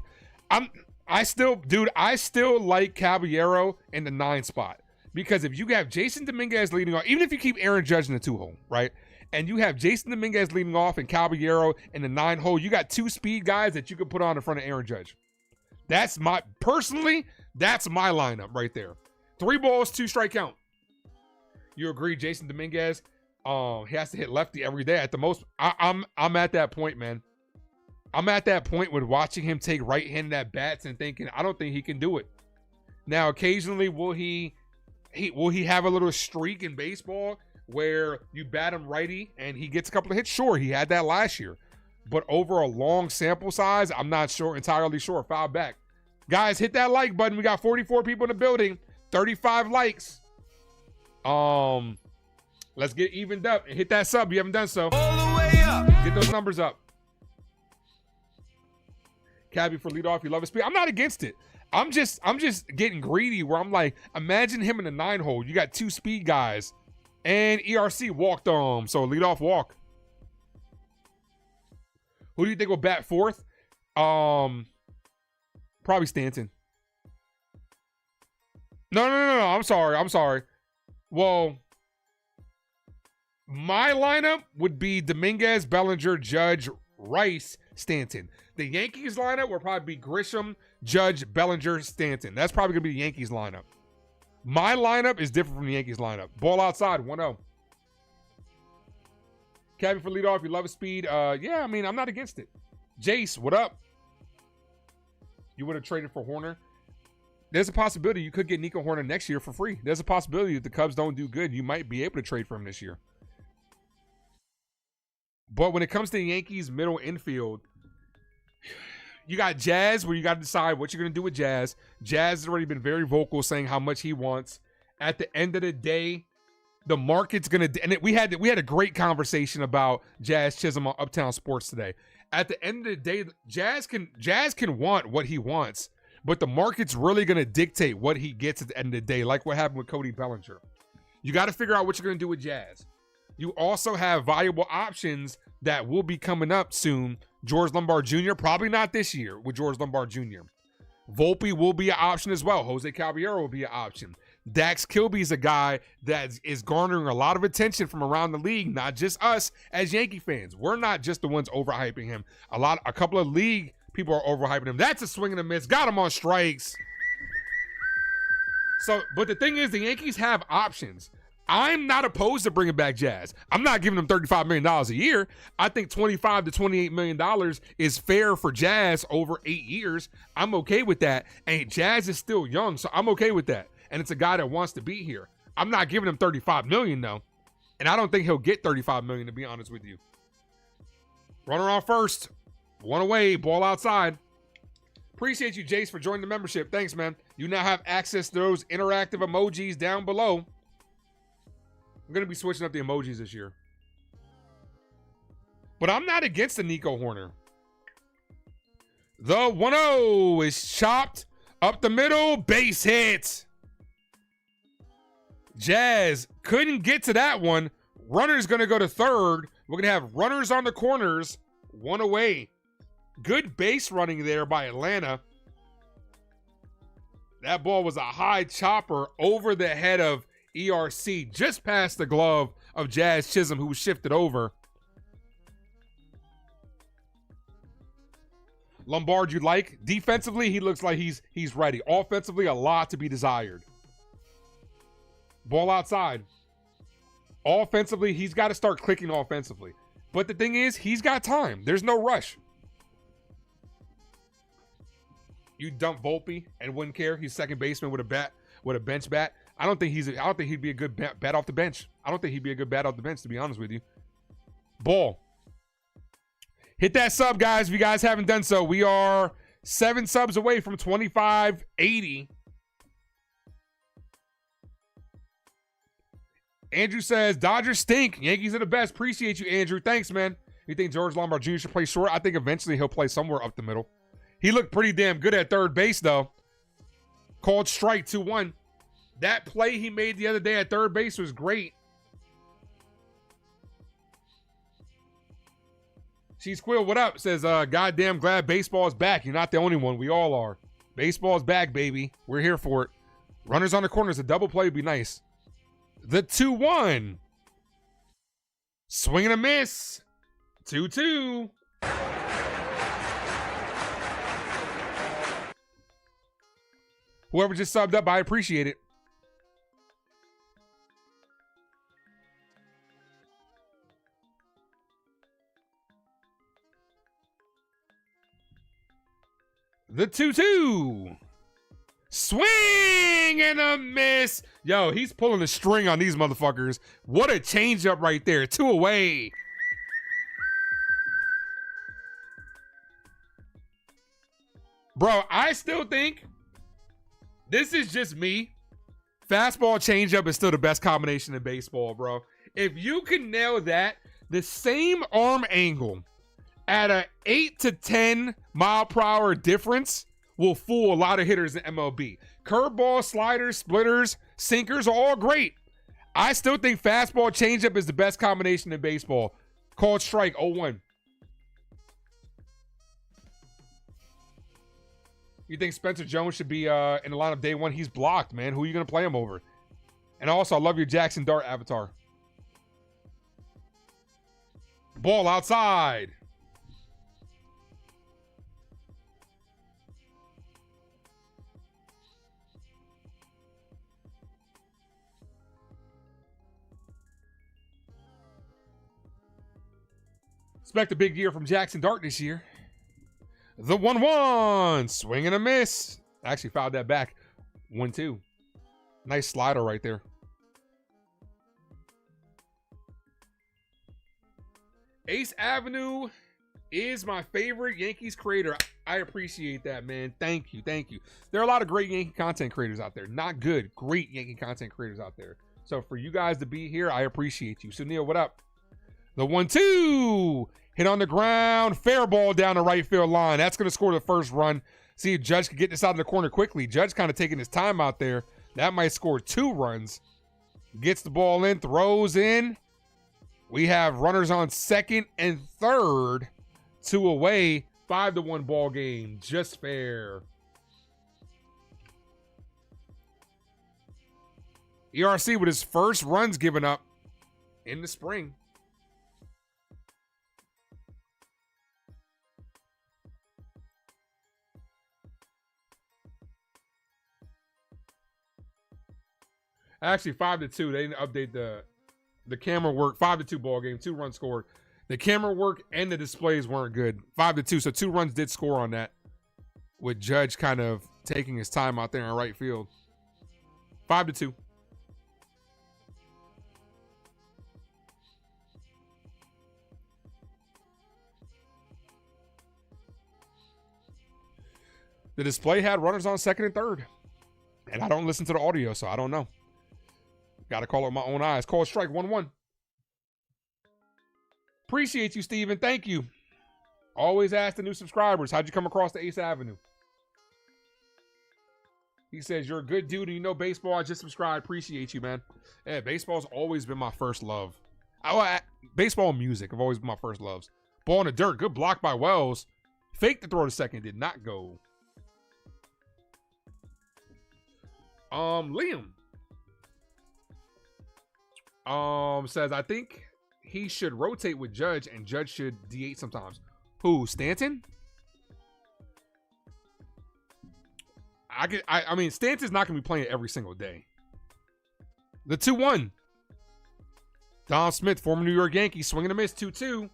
I still like Caballero in the 9 spot. Because if you have Jason Dominguez leading off, even if you keep Aaron Judge in the 2 hole, right? And you have Jason Dominguez leading off and Caballero in the 9 hole, you got 2 speed guys that you can put on in front of Aaron Judge. That's my lineup right there. 3 balls, 2 strike count. You agree, Jason Dominguez? He has to hit lefty every day at the most. I'm at that point, man. I'm at that point with watching him take right-handed at bats and thinking, I don't think he can do it. Now, occasionally, will he have a little streak in baseball where you bat him righty and he gets a couple of hits? Sure, he had that last year. But over a long sample size, I'm not entirely sure. Foul back. Guys, hit that like button. We got 44 people in the building. 35 likes. Let's get evened up and hit that sub. You haven't done so. All the way up. Get those numbers up. Cabby for leadoff. You love his speed. I'm not against it. I'm just getting greedy where I'm like, imagine him in the 9 hole. You got 2 speed guys and ERC walked so leadoff walk. Who do you think will bat 4th? Probably Stanton. No. I'm sorry. Well, my lineup would be Dominguez, Bellinger, Judge, Rice, Stanton. The Yankees lineup will probably be Grisham, Judge, Bellinger, Stanton. That's probably going to be the Yankees lineup. My lineup is different from the Yankees lineup. Ball outside, 1-0. Cabby for leadoff. You love his speed. Yeah, I mean, I'm not against it. Jace, what up? You would have traded for Horner? There's a possibility you could get Nico Horner next year for free. There's a possibility if the Cubs don't do good, you might be able to trade for him this year. But when it comes to the Yankees middle infield, you got Jazz where you got to decide what you're going to do with Jazz. Jazz has already been very vocal saying how much he wants. At the end of the day, the market's going to, and we had a great conversation about Jazz Chisholm on Uptown Sports today. At the end of the day, Jazz can want what he wants. But the market's really going to dictate what he gets at the end of the day, like what happened with Cody Bellinger. You got to figure out what you're going to do with Jazz. You also have valuable options that will be coming up soon. George Lombard Jr., probably not this year with George Lombard Jr. Volpe will be an option as well. Jose Caballero will be an option. Dax Kilby is a guy that is garnering a lot of attention from around the league, not just us as Yankee fans. We're not just the ones overhyping him. A couple of league people are overhyping him. That's a swing and a miss. Got him on strikes. So, but the thing is, the Yankees have options. I'm not opposed to bringing back Jazz. I'm not giving them $35 million a year. I think $25 to $28 million is fair for Jazz over 8 years. I'm okay with that. And Jazz is still young, so I'm okay with that. And it's a guy that wants to be here. I'm not giving him $35 million, though. And I don't think he'll get $35 million, to be honest with you. Runner on first. One away, ball outside. Appreciate you, Jace, for joining the membership. Thanks, man. You now have access to those interactive emojis down below. I'm going to be switching up the emojis this year. But I'm not against the Nico Horner. The 1-0 is chopped up the middle. Base hit. Jazz couldn't get to that one. Runner's going to go to third. We're going to have runners on the corners. One away. Good base running there by Atlanta. That ball was a high chopper over the head of ERC, just past the glove of Jazz Chisholm, who was shifted over. Lombard, you like? Defensively, he looks like he's ready. Offensively, a lot to be desired. Ball outside. Offensively, he's got to start clicking offensively. But the thing is, he's got time. There's no rush. You dump Volpe and wouldn't care. He's second baseman with a bench bat. I don't think he'd be a good bat off the bench. I don't think he'd be a good bat off the bench, to be honest with you. Ball. Hit that sub, guys, if you guys haven't done so. We are 7 subs away from 2580. Andrew says, Dodgers stink. Yankees are the best. Appreciate you, Andrew. Thanks, man. You think George Lombard Jr. should play short? I think eventually he'll play somewhere up the middle. He looked pretty damn good at third base, though. Called strike 2-1. That play he made the other day at third base was great. She's Quill, what up? Says, goddamn glad baseball is back. You're not the only one. We all are. Baseball's back, baby. We're here for it. Runners on the corners. A double play would be nice. The 2-1. Swing and a miss. 2-2. Whoever just subbed up, I appreciate it. The 2-2. Swing and a miss. Yo, he's pulling the string on these motherfuckers. What a changeup right there. 2 away. Bro, I still think this is just me. Fastball changeup is still the best combination in baseball, bro. If you can nail that, the same arm angle at a 8 to 10 mile per hour difference will fool a lot of hitters in MLB. Curveball, sliders, splitters, sinkers are all great. I still think fastball changeup is the best combination in baseball. Called strike 0-1. You think Spencer Jones should be in the lineup day one? He's blocked, man. Who are you going to play him over? And also, I love your Jackson Dart avatar. Ball outside. Expect a big year from Jackson Dart this year. The 1-1. Swing and a miss. Actually fouled that back. 1-2. Nice slider right there. Ace Avenue is my favorite Yankees creator. I appreciate that, man. Thank you. Thank you. There are a lot of great Yankee content creators out there. Not good. Great Yankee content creators out there. So for you guys to be here, I appreciate you. Sunil, what up? The 1-2. Hit on the ground. Fair ball down the right field line. That's going to score the first run. See if Judge can get this out of the corner quickly. Judge kind of taking his time out there. That might score 2 runs. gets the ball in, throws in. We have runners on second and third, 2 away, 5-1 ball game. Just fair. ERC with his first runs given up in the spring. Actually, 5-2. They didn't update the camera work. 5-2 ball game. 2 runs scored. The camera work and the displays weren't good. 5-2. So 2 runs did score on that, with Judge kind of taking his time out there in right field. 5-2. The display had runners on second and third. And I don't listen to the audio, so I don't know. Got to call it with my own eyes. Call strike 1-1. Appreciate you, Steven. Thank you. Always ask the new subscribers, how'd you come across the Ace Avenue? He says, you're a good dude and you know baseball. I just subscribed. Appreciate you, man. Yeah, baseball's always been my first love. Baseball and music have always been my first loves. Ball in the dirt. Good block by Wells. Fake the throw to second. Did not go. Liam. Says, I think he should rotate with Judge and Judge should DH sometimes. Who, Stanton? I mean, Stanton's not going to be playing every single day. The 2-1. Don Smith, former New York Yankee, swinging a miss, 2-2.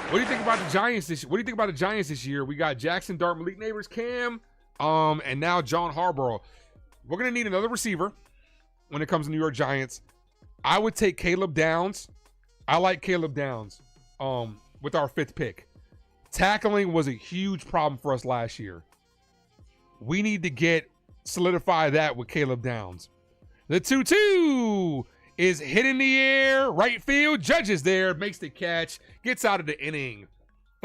What do you think about the Giants this year? We got Jackson Dart, Malik Neighbors, Cam, and now John Harborough. We're going to need another receiver when it comes to New York Giants. I would take Caleb Downs. I like Caleb Downs with our 5th pick. Tackling was a huge problem for us last year. We need to solidify that with Caleb Downs. The 2-2 is hit in the air, right field. Judge is there, makes the catch, gets out of the inning.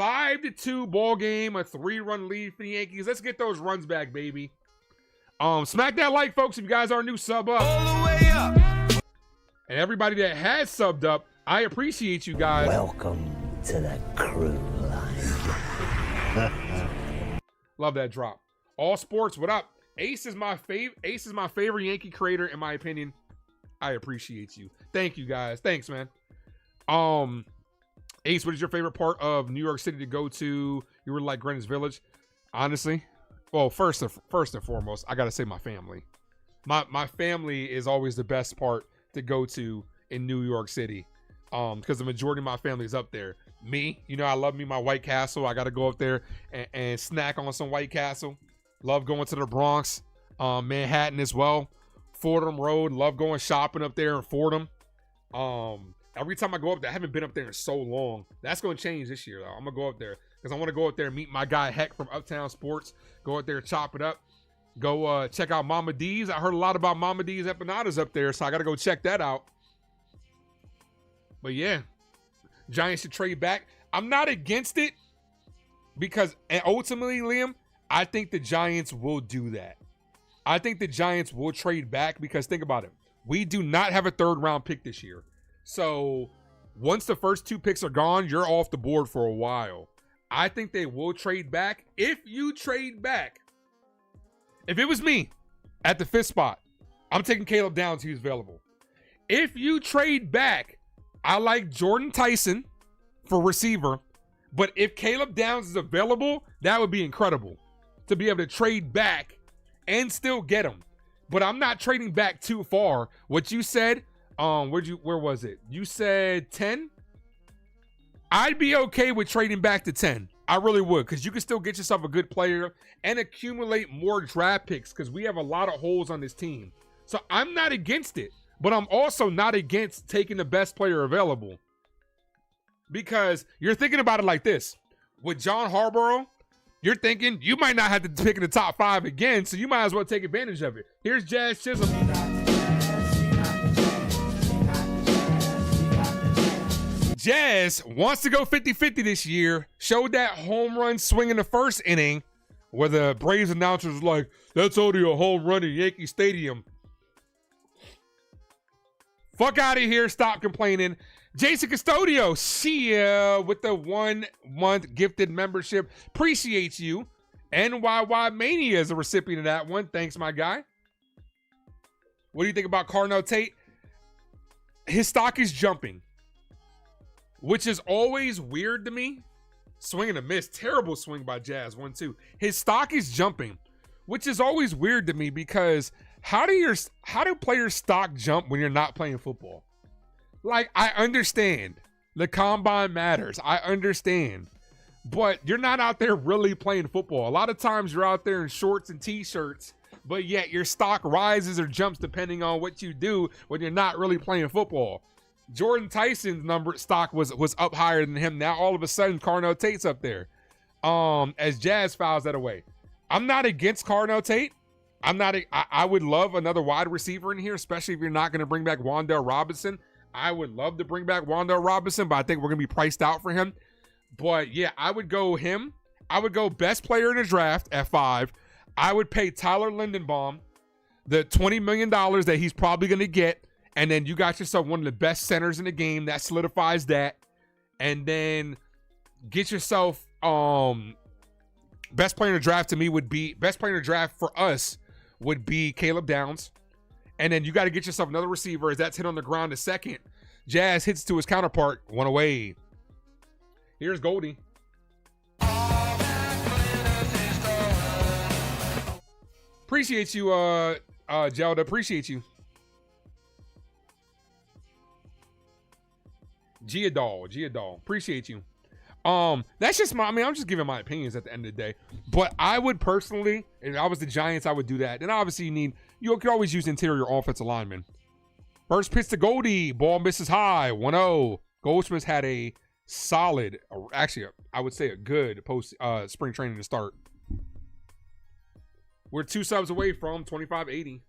5-2 ball game, a 3-run lead for the Yankees. Let's get those runs back, baby. Smack that like, folks, if you guys are new, sub up. All the way up. And everybody that has subbed up, I appreciate you guys. Welcome to the crew line. Love that drop. All Sports, what up? Ace is my favorite Yankee creator, in my opinion. I appreciate you. Thank you, guys. Thanks, man. Ace, what is your favorite part of New York City to go to? You were like Greenwich Village. Honestly, well, first and foremost, I gotta say my family. My family is always the best part to go to in New York City, because the majority of my family is up there. Me, you know, I love me my White Castle. I gotta go up there and snack on some White Castle. Love going to the Bronx, Manhattan as well. Fordham Road, love going shopping up there in Fordham. Every time I go up there, I haven't been up there in so long. That's going to change this year, though. I'm going to go up there because I want to go up there and meet my guy Heck from Uptown Sports. Go up there, chop it up. Go check out Mama D's. I heard a lot about Mama D's empanadas up there, so I got to go check that out. But yeah, Giants should trade back. I'm not against it because, and ultimately, Liam, I think the Giants will do that. I think the Giants will trade back because think about it. We do not have a 3rd round pick this year. So once the first 2 picks are gone, you're off the board for a while. I think they will trade back. If you trade back, if it was me at the 5th spot, I'm taking Caleb Downs. He's available. If you trade back, I like Jordan Tyson for receiver. But if Caleb Downs is available, that would be incredible to be able to trade back and still get him. But I'm not trading back too far. What you said, where was it? You said 10? I'd be okay with trading back to 10. I really would, because you can still get yourself a good player and accumulate more draft picks because we have a lot of holes on this team. So I'm not against it, but I'm also not against taking the best player available. Because you're thinking about it like this. With John Harborough, you're thinking you might not have to pick in the top 5 again, so you might as well take advantage of it. Here's Jazz Chisholm. Jazz wants to go 50-50 this year. Showed that home run swing in the first inning. where the Braves announcers was like, that's only a home run in Yankee Stadium. Fuck out of here. Stop complaining. Jason Custodio, see ya with the 1 month gifted membership. Appreciate you. NYY Mania is a recipient of that one. Thanks, my guy. What do you think about Carnell Tate? His stock is jumping, which is always weird to me. Swing and a miss. Terrible swing by Jazz. 1-2. His stock is jumping, which is always weird to me because how do players' stock jump when you're not playing football? Like, I understand the combine matters. I understand. But you're not out there really playing football. A lot of times you're out there in shorts and t-shirts, but yet your stock rises or jumps depending on what you do when you're not really playing football. Jordan Tyson's stock was up higher than him. Now all of a sudden Carnell Tate's up there. As Jazz fouls that away. I'm not against Carnell Tate. I would love another wide receiver in here, especially if you're not going to bring back Wan'Dale Robinson. I would love to bring back Wan'Dale Robinson, but I think we're going to be priced out for him. But yeah, I would go him. I would go best player in the draft at 5. I would pay Tyler Lindenbaum the $20 million that he's probably going to get. And then you got yourself one of the best centers in the game. That solidifies that. And then get yourself best player in the draft to me would be best player in the draft for us would be Caleb Downs. And then you got to get yourself another receiver as that's hit on the ground a second. Jazz hits to his counterpart. One away. Here's Goldie. Appreciate you, Jelda. Appreciate you. Chyeaaa. Appreciate you. That's just I'm just giving my opinions at the end of the day. But I would personally, if I was the Giants, I would do that. And obviously you could always use interior offensive linemen. First pitch to Goldie. Ball misses high. 1-0. Goldsmith's had a solid, actually, I would say a good post spring training to start. We're 2 subs away from 25-80.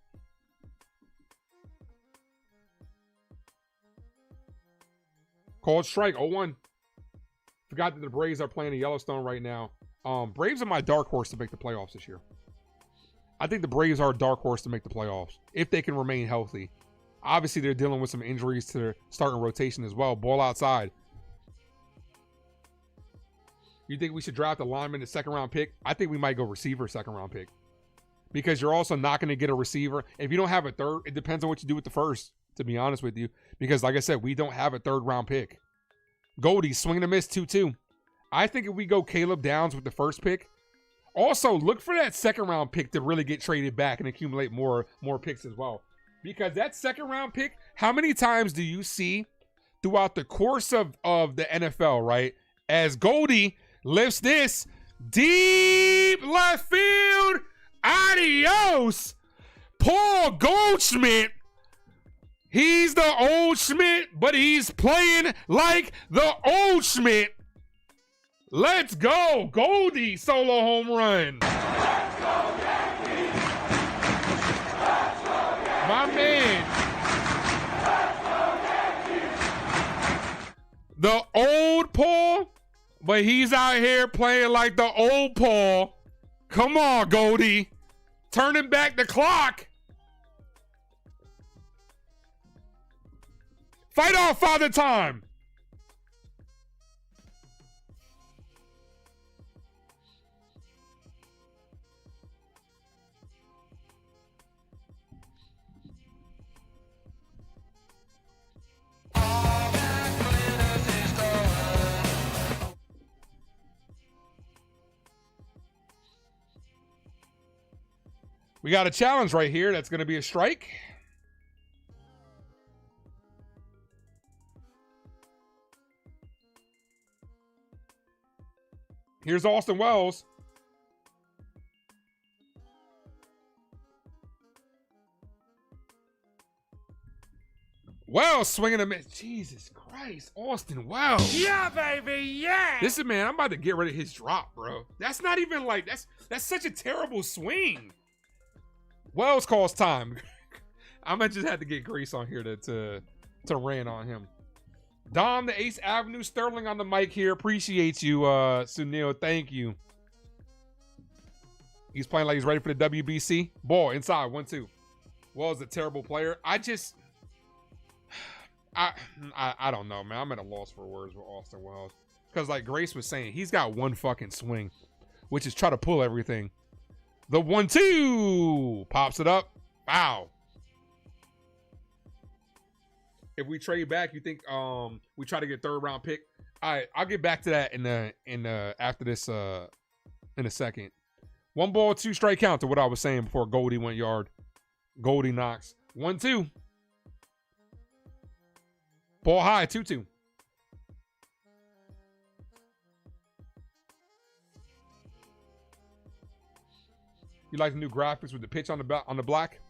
Called strike, 0-1. Forgot that the Braves are playing in Yellowstone right now. Braves are my dark horse to make the playoffs this year. I think the Braves are a dark horse to make the playoffs if they can remain healthy. Obviously, they're dealing with some injuries to their starting rotation as well. Ball outside. You think we should draft a lineman, a second-round pick? I think we might go receiver, second-round pick. Because you're also not going to get a receiver. If you don't have a third, it depends on what you do with the first, to be honest with you. Because, like I said, we don't have a third-round pick. Goldie, swing and a miss, 2-2. I think if we go Caleb Downs with the first pick, also look for that second-round pick to really get traded back and accumulate more picks as well. Because that second-round pick, how many times do you see throughout the course of the NFL, right? As Goldie lifts this deep left field. Adios. Paul Goldschmidt. He's the old Schmidt, but he's playing like the old Schmidt. Let's go. Goldie solo home run. Let's go, Yankees. Let's go, Yankees. My man. Let's go, Yankees. The old Paul, but he's out here playing like the old Paul. Come on, Goldie. Turning back the clock. Fight off, Father Time. We got a challenge right here. That's going to be a strike. Here's Austin Wells. Wells swinging a miss. Jesus Christ, Austin Wells. Yeah, baby, yeah. This is, man, I'm about to get rid of his drop, bro. That's not even like, that's such a terrible swing. Wells calls time. I might just have to get Grace on here to rant on him. Dom, the Ace Avenue Sterling on the mic here. Appreciate you, Sunil. Thank you. He's playing like he's ready for the WBC. Ball inside, 1-2. Wells is a terrible player. I don't know, man. I'm at a loss for words with Austin Wells. Because like Grace was saying, he's got one fucking swing, which is try to pull everything. The 1-2 pops it up. Wow. If we trade back, you think we try to get third round pick? All right, I'll get back to that in the after this in a second. 1 ball, 2 strike count to what I was saying before Goldie went yard. Goldie knocks. 1-2. Ball high, 2-2. You like the new graphics with the pitch on the black?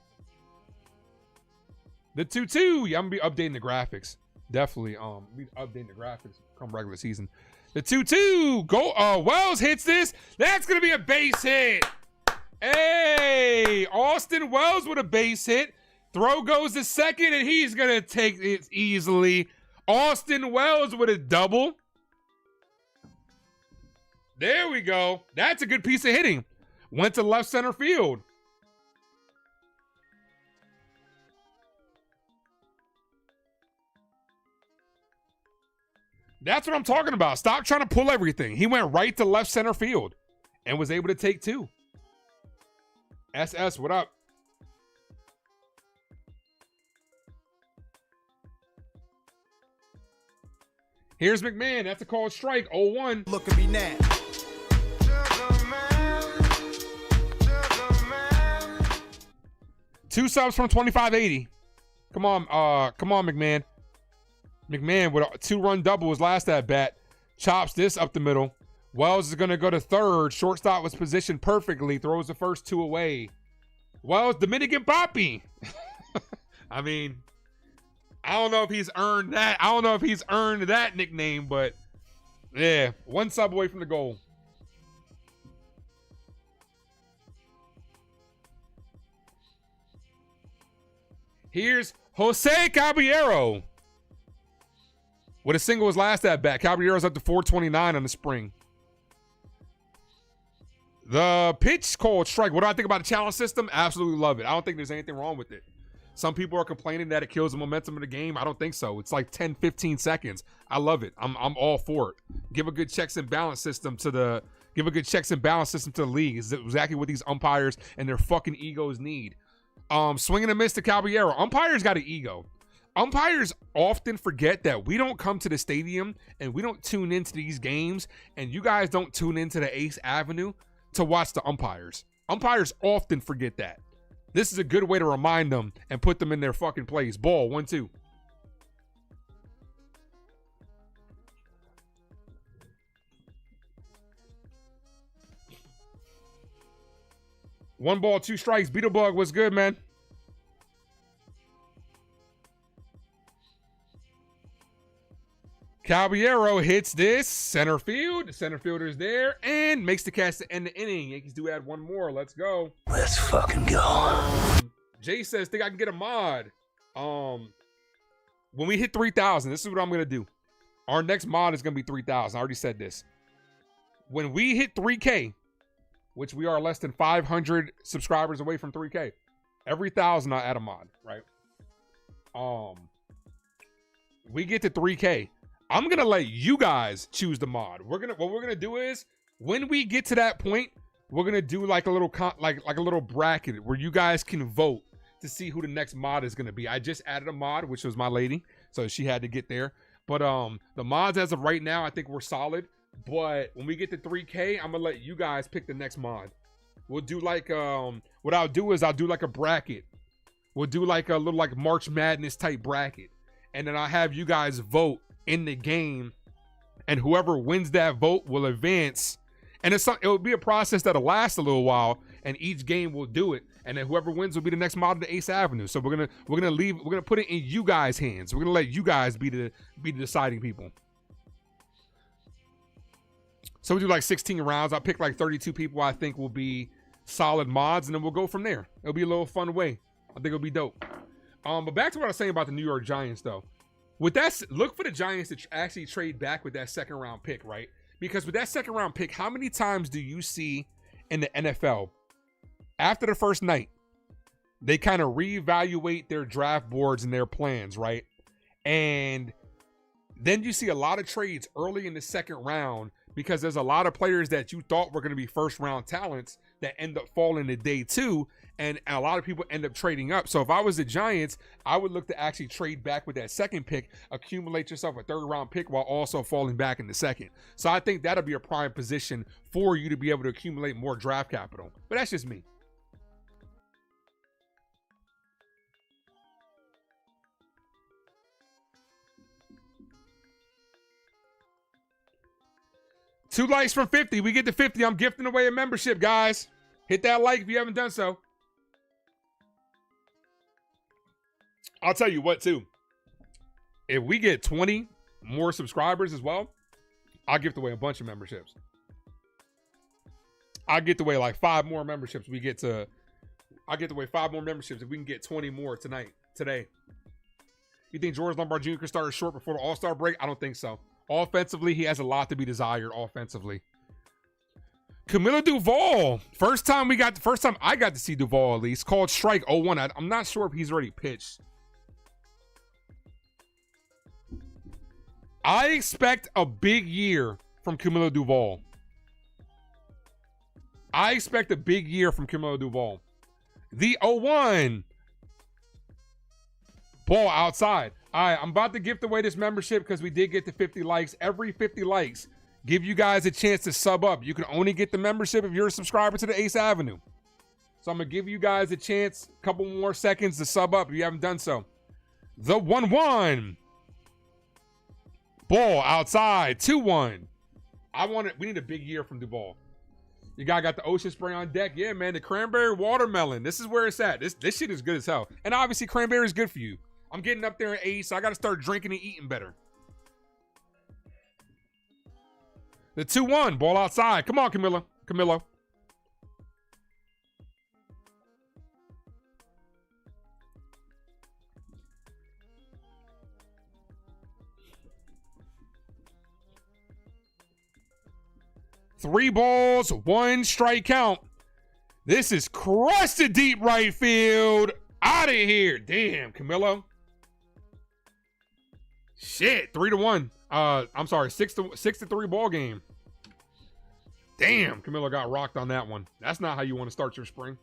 The 2-2. Yeah, I'm gonna be updating the graphics. Definitely be updating the graphics come regular season. The 2-2. Go Wells hits this. That's gonna be a base hit. Hey, Austin Wells with a base hit. Throw goes to second, and he's gonna take it easily. Austin Wells with a double. There we go. That's a good piece of hitting. Went to left center field. That's what I'm talking about. Stop trying to pull everything. He went right to left center field and was able to take 2. SS, what up? Here's McMahon. That's a called strike. 0-1. Look at me now. 2 subs from 2580. Come on, McMahon. McMahon with a 2-run double his last at bat. Chops this up the middle. Wells is going to go to third. Shortstop was positioned perfectly. Throws the first 2 away. Wells, Dominican Papi. I mean, I don't know if he's earned that. I don't know if he's earned that nickname, but yeah, 1 sub away from the goal. Here's Jose Caballero with a single his last at bat. Caballero's up to 429 on the spring. The pitch called strike. What do I think about the challenge system? Absolutely love it. I don't think there's anything wrong with it. Some people are complaining that it kills the momentum of the game. I don't think so. It's like 10, 15 seconds. I love it. I'm all for it. Give a good checks and balance system to the league. Is exactly what these umpires and their fucking egos need. Swing and a miss to Caballero. Umpires got an ego. Umpires often forget that we don't come to the stadium and we don't tune into these games, and you guys don't tune into the Ace Avenue to watch the umpires. Umpires often forget that. This is a good way to remind them and put them in their fucking place. Ball, 1-2. One ball, 2 strikes. Beetlebug was good, man. Caballero hits this center field. The center fielder's there and makes the catch to end the inning. Yankees do add 1 more. Let's go. Let's fucking go. Jay says, think I can get a mod. When we hit 3,000, this is what I'm going to do. Our next mod is going to be 3,000. I already said this. When we hit 3K, which we are less than 500 subscribers away from 3K, every 1,000 I add a mod, right? We get to 3K. I'm going to let you guys choose the mod. What we're going to do is when we get to that point, we're going to do like a little like a little bracket where you guys can vote to see who the next mod is going to be. I just added a mod, which was my lady, so she had to get there. But the mods as of right now, I think we're solid. But when we get to 3K, I'm going to let you guys pick the next mod. We'll do like what I'll do is I'll do like a bracket. We'll do like a little like March Madness type bracket. And then I'll have you guys vote in the game, and whoever wins that vote will advance. And it will be a process that'll last a little while, and each game will do it. And then whoever wins will be the next mod of the Ace Avenue. So we're gonna put it in you guys' hands. We're gonna let you guys be the deciding people. So we do like 16 rounds. I'll pick like 32 people I think will be solid mods, and then we'll go from there. It'll be a little fun way. I think it'll be dope. But back to what I was saying about the New York Giants, though. With that, look for the Giants to actually trade back with that 2nd round pick, right? Because with that 2nd round pick, how many times do you see in the NFL after the first night, they kind of reevaluate their draft boards and their plans, right? And then you see a lot of trades early in the second round because there's a lot of players that you thought were going to be first round talents that end up falling to day 2, and a lot of people end up trading up. So if I was the Giants, I would look to actually trade back with that second pick, accumulate yourself a third round pick while also falling back in the second. So I think that'll be a prime position for you to be able to accumulate more draft capital. But that's just me. Two likes from 50. We get to 50. I'm gifting away a membership, guys. Hit that like if you haven't done so. I'll tell you what, too. If we get 20 more subscribers as well, I'll gift away a bunch of memberships. I'll gift away like 5 more memberships. I'll gift away 5 more memberships if we can get 20 more today. You think George Lombard Jr. can start short before the All-Star break? I don't think so. Offensively, he has a lot to be desired offensively. Camilo Duvall. First time I got to see Duvall, at least. Called strike 0-1. I'm not sure if he's already pitched. I expect a big year from Camilo Duvall. I expect a big year from Camilo Duvall. The 0-1. Ball outside. All right, I'm about to gift away this membership because we did get to 50 likes. Every 50 likes, give you guys a chance to sub up. You can only get the membership if you're a subscriber to the Ace Avenue. So I'm going to give you guys a chance, a couple more seconds to sub up if you haven't done so. The 1-1. Ball outside, 2-1. We need a big year from Duvall. You guy got the ocean spray on deck. Yeah, man, the cranberry watermelon. This is where it's at. This shit is good as hell. And obviously cranberry is good for you. I'm getting up there in age, so I got to start drinking and eating better. The 2-1, ball outside. Come on, Camilo. Three balls, 1 strike count. This is crusted deep right field. Out of here. Damn, Camilo. Shit, 3-1. I'm sorry, 6-3 ball game. Damn, Camilo got rocked on that one. That's not how you want to start your spring.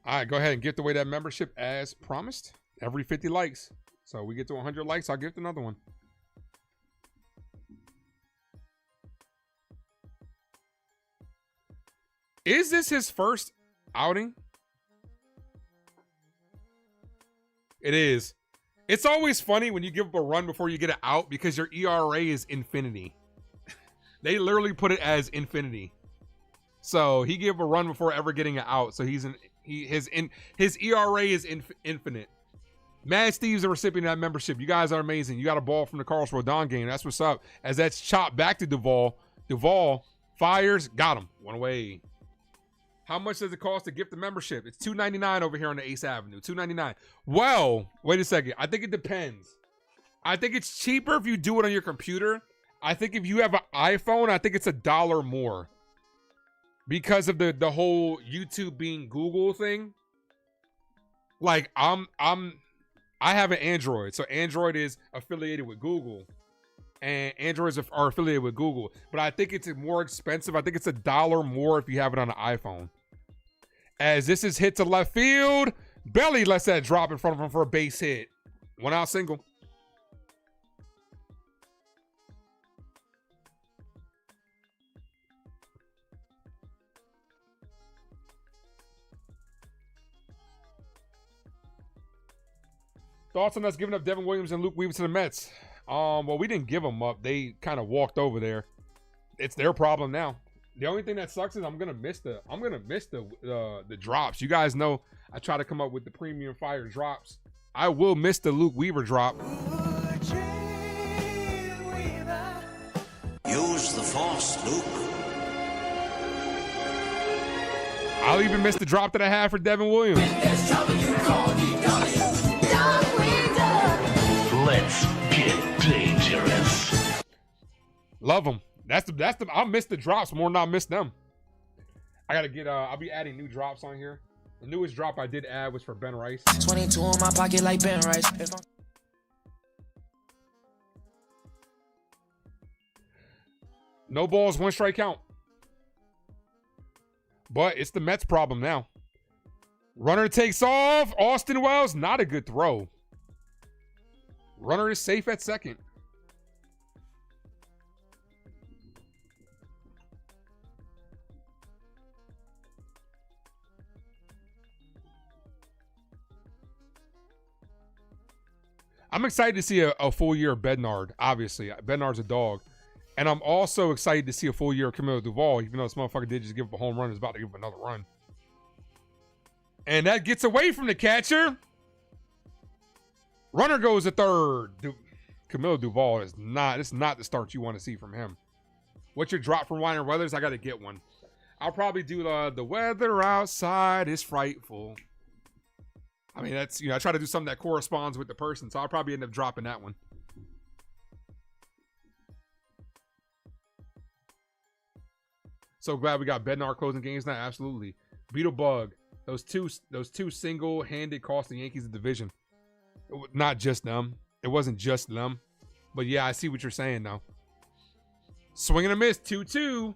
All right, go ahead and gift away that membership as promised. Every 50 likes. So we get to 100 likes, I'll gift another one. Is this his first outing? It is. It's always funny when you give up a run before you get it out because your ERA is infinity. They literally put it as infinity. So he gave a run before ever getting it out. So his ERA is infinite. Mad Steve's a recipient of that membership. You guys are amazing. You got a ball from the Carlos Rodon game. That's what's up. As that's chopped back to Duvall. Duvall fires. Got him. One away. How much does it cost to gift the membership? It's $2.99 over here on the Ace Avenue. $2.99. Well, wait a second. I think it depends. I think it's cheaper if you do it on your computer. I think if you have an iPhone, I think it's $1 more. Because of the whole YouTube being Google thing. Like I have an Android, so Android is affiliated with Google, and Androids are affiliated with Google. But I think it's more expensive. I think it's $1 more if you have it on an iPhone. As this is hit to left field, Belly lets that drop in front of him for a base hit. 1 out single. Thoughts on us giving up Devin Williams and Luke Weaver to the Mets? Well, we didn't give them up. They kind of walked over there. It's their problem now. The only thing that sucks is I'm gonna miss the drops. You guys know I try to come up with the premium fire drops. I will miss the Luke Weaver drop. Use the force, Luke. I'll even miss the drop that I had for Devin Williams. Let's get dangerous. Love them. I'll miss the drops more than I'll miss them. I gotta get, I'll be adding new drops on here. The newest drop I did add was for Ben Rice. 22 in my pocket like Ben Rice. No balls, 1 strike count. But it's the Mets' problem now. Runner takes off. Austin Wells, not a good throw. Runner is safe at second. I'm excited to see a full year of Bednard, obviously. Bednard's a dog. And I'm also excited to see a full year of Camilo Duvall, even though this motherfucker did just give up a home run. Is about to give up another run. And that gets away from the catcher. Runner goes to third. Camilo Duvall is not, it's not the start you want to see from him. What's your drop from Weiner Weathers? I got to get one. I'll probably do the weather outside is frightful. I mean, that's, I try to do something that corresponds with the person, so I'll probably end up dropping that one. So glad we got Bednar closing games now. Absolutely. Beetle Bug. Those two single-handed cost the Yankees the division. Not just them. It wasn't just them. But yeah, I see what you're saying now. Swing and a miss. 2-2.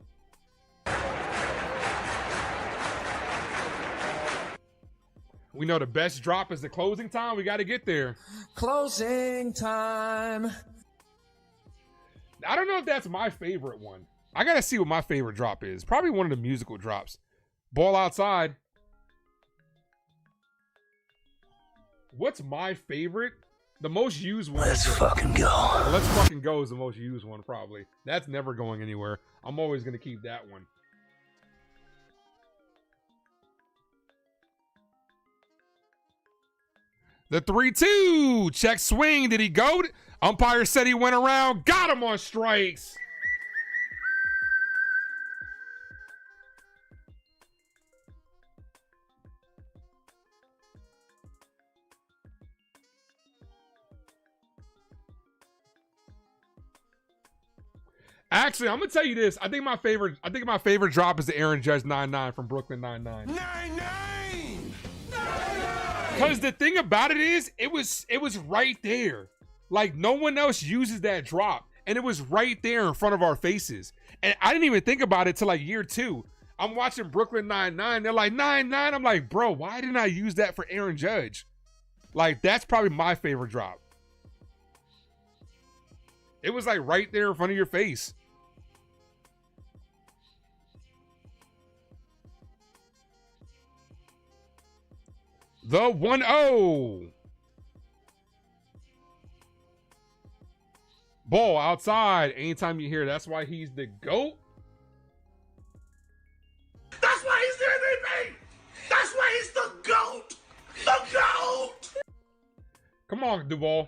We know the best drop is the closing time. We got to get there. Closing time. I don't know if that's my favorite one. I got to see what my favorite drop is. Probably one of the musical drops. Ball outside. What's my favorite? The most used one. Let's fucking go. Let's fucking go is the most used one, probably. That's never going anywhere. I'm always going to keep that one. The 3-2. Check swing. Did he go? Umpire said he went around. Got him on strikes. Actually, I'm gonna tell you this. I think my favorite drop is the Aaron Judge 9-9 from Brooklyn 9-9. 9-9. Because the thing about it is, it was right there. Like, no one else uses that drop, and it was right there in front of our faces. And I didn't even think about it till like year 2. I'm watching Brooklyn 9-9. They're like 9-9. I'm like, bro, why didn't I use that for Aaron Judge? Like, that's probably my favorite drop. It was like right there in front of your face. The 1-0. Ball outside. Anytime you hear, that's why he's the GOAT. That's why he's the MVP. That's why he's the GOAT. The GOAT. Come on, Duvall.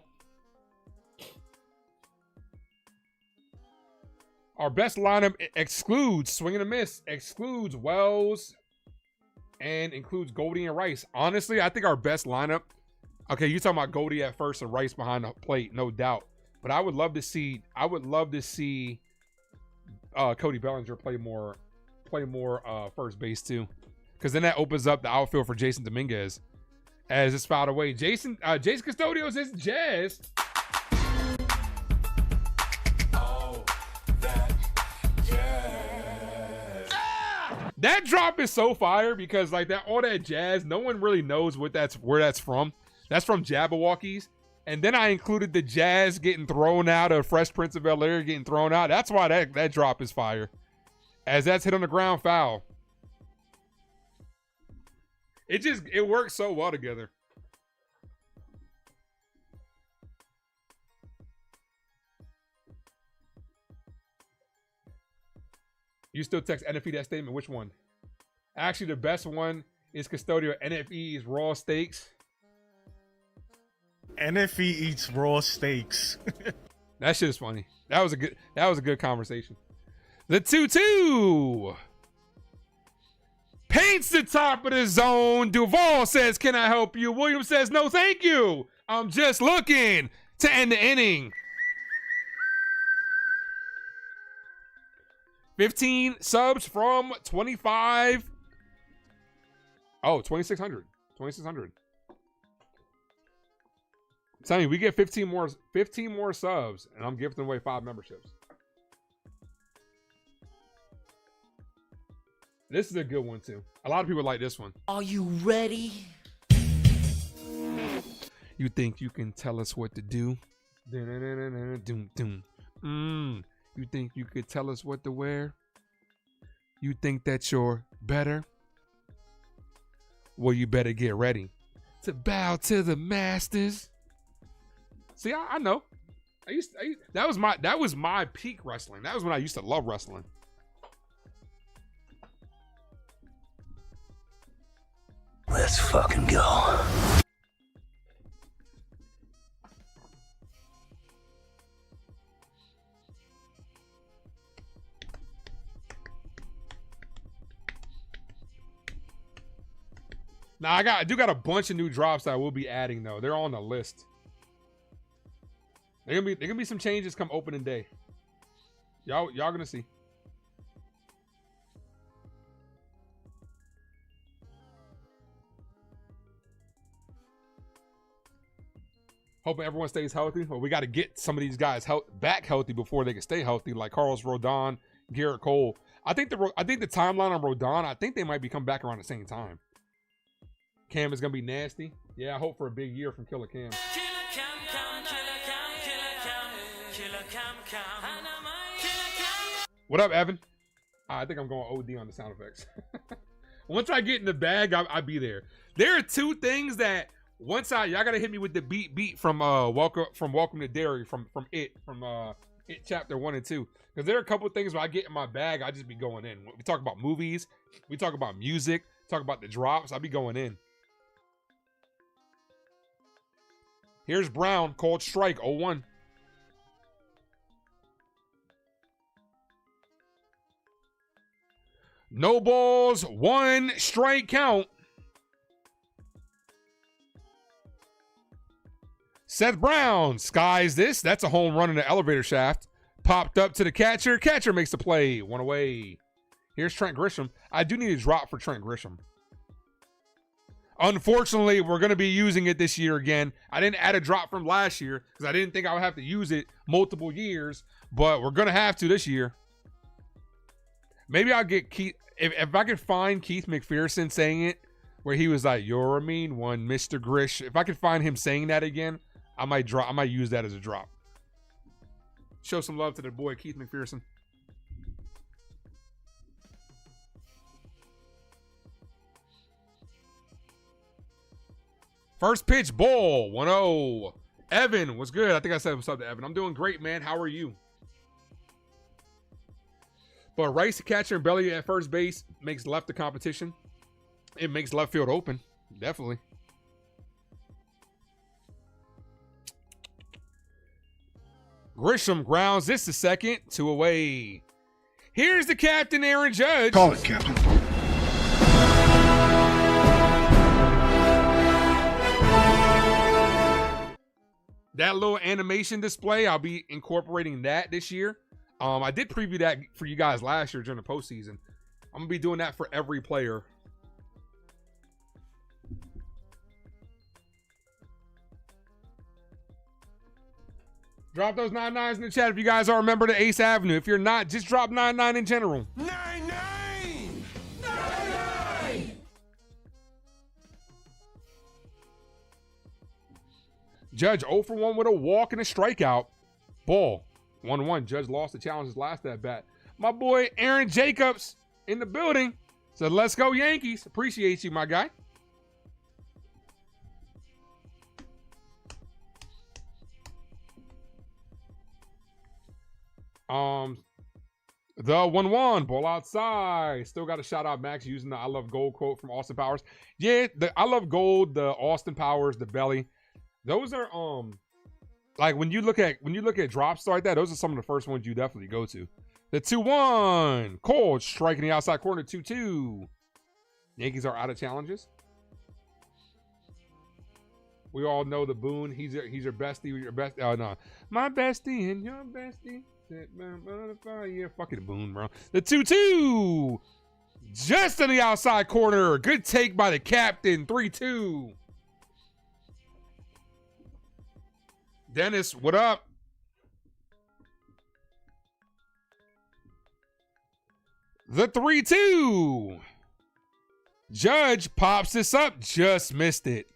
Our best lineup excludes swing and a miss, excludes Wells, and includes Goldie and Rice. Honestly, I think our best lineup. Okay, you're talking about Goldie at first and Rice behind the plate, no doubt. But I would love to see. Cody Bellinger play more first base too, because then that opens up the outfield for Jason Dominguez. As it's fouled away, Jason Custodios is Jazz. That drop is so fire because like that all that jazz, no one really knows where that's from. That's from Jabberwockies. And then I included the jazz getting thrown out of Fresh Prince of Bel-Air getting thrown out. That's why that drop is fire. As that's hit on the ground foul. It works so well together. You still text NFE that statement. Which one? Actually, the best one is Custodio. NFE's raw steaks. NFE eats raw steaks. That shit is funny. That was a good conversation. The 2-2. Saints the top of the zone. Duvall says, can I help you? Williams says, no, thank you. I'm just looking to end the inning. 15 subs from 25. Oh, 2,600. 2,600. Tell me, we get 15 more subs, and I'm giving away 5 memberships. This is a good one too. A lot of people like this one. Are you ready? You think you can tell us what to do? You think you could tell us what to wear? You think that you're better? Well, you better get ready to bow to the masters. See, I know. That was my peak wrestling. That was when I used to love wrestling. Let's fucking go. Now I do got a bunch of new drops that I will be adding though. They're on the list. There gonna be some changes come opening day. Y'all gonna see. Hoping everyone stays healthy. Well, we got to get some of these guys back healthy before they can stay healthy, like Carlos Rodon, Garrett Cole. I think the timeline on Rodon, I think they might be coming back around the same time. Cam is gonna be nasty. Yeah, I hope for a big year from Killer Cam. What up, Evan? I think I'm going OD on the sound effects. Once I get in the bag, I'll be there. There are 2 things that once y'all gotta hit me with the beat from Welcome to Derry from It chapter 1 and 2. Because there are a couple of things where I get in my bag, I just be going in. We talk about movies, we talk about music, talk about the drops, I be going in. Here's Brown, called strike, 0-1. No balls, 1 strike count. Seth Brown skies this. That's a home run in the elevator shaft. Popped up to the catcher. Catcher makes the play. 1 away. Here's Trent Grisham. I do need a drop for Trent Grisham. Unfortunately, we're going to be using it this year again. I didn't add a drop from last year because I didn't think I would have to use it multiple years, but we're going to have to this year. Maybe I'll get Keith. If I could find Keith McPherson saying it, where he was like, "You're a mean one, Mr. Grish." If I could find him saying that again, I might use that as a drop. Show some love to the boy, Keith McPherson. First pitch, ball, 1-0. Evan, what's good? I think I said what's up to Evan. I'm doing great, man. How are you? But Rice, the catcher, and Belly at first base makes left the competition. It makes left field open. Definitely. Grisham grounds this to second. 2 away. Here's the captain, Aaron Judge. Call it, Captain. That little animation display, I'll be incorporating that this year. I did preview that for you guys last year during the postseason. I'm going to be doing that for every player. Drop those 99s in the chat if you guys are a member to Ace Avenue. If you're not, just drop 99 in general. 99! 99! Judge 0 for 1 with a walk and a strikeout. Ball. 1-1. Judge lost the challenge his last at bat. My boy Aaron Jacobs in the building. Said, let's go Yankees. Appreciate you, my guy. The 1-1 ball outside. Still got to shout out Max using the I Love Gold quote from Austin Powers. Yeah, the I Love Gold, the Austin Powers, the Belly. Those are like when you look at drops like that, those are some of the first ones you definitely go to. The 2-1. Cole striking the outside corner, 2-2. Yankees are out of challenges. We all know the Boone. He's your bestie. Your best. Oh no, my bestie and your bestie. Yeah, fuck it, Boone, bro. The 2-2, just in the outside corner. Good take by the captain. 3-2. Dennis, what up? The 3-2. Judge pops this up. Just missed it.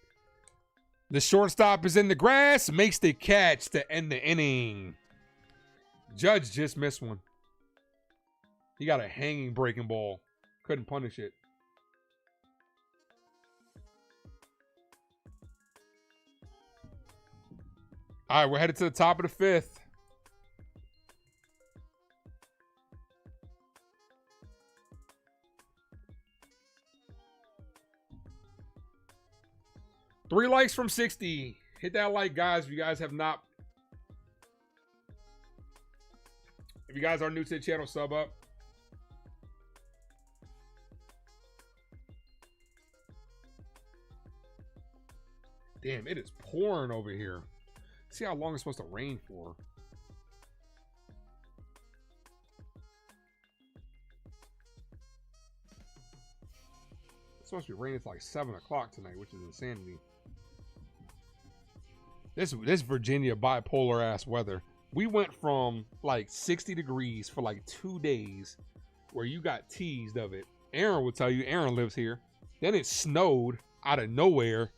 The shortstop is in the grass. Makes the catch to end the inning. Judge just missed one. He got a hanging breaking ball. Couldn't punish it. All right, we're headed to the top of the fifth. Three likes from 60. Hit that like, guys, if you guys have not. If you guys are new to the channel, sub up. Damn, it is pouring over here. See how long it's supposed to rain for. It's supposed to be raining until like 7 o'clock tonight, which is insanity. This Virginia bipolar ass weather. We went from like 60 degrees for like 2 days where you got teased of it. Aaron will tell you, Aaron lives here. Then it snowed out of nowhere.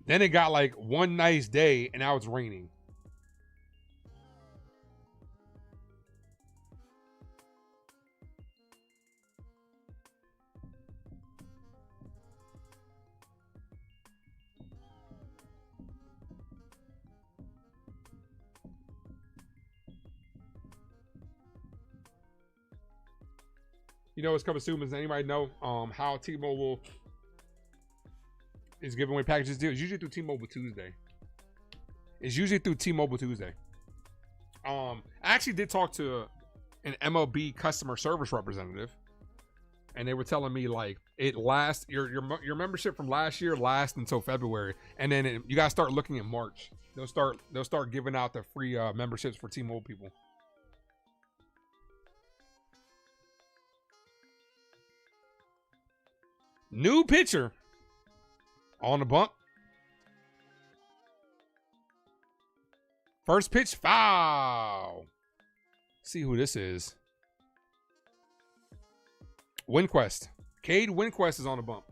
Then it got like one nice day and now it's raining. You know what's coming soon? Does anybody know how T-Mobile is giving away packages? It's usually through T-Mobile Tuesday. I actually did talk to an MLB customer service representative, and they were telling me like it lasts. Your membership from last year lasts until February, and then you guys start looking in March. They'll start giving out the free memberships for T-Mobile people. New pitcher on the bump. First pitch, foul. See who this is. Winquest. Cade Winquest is on the bump.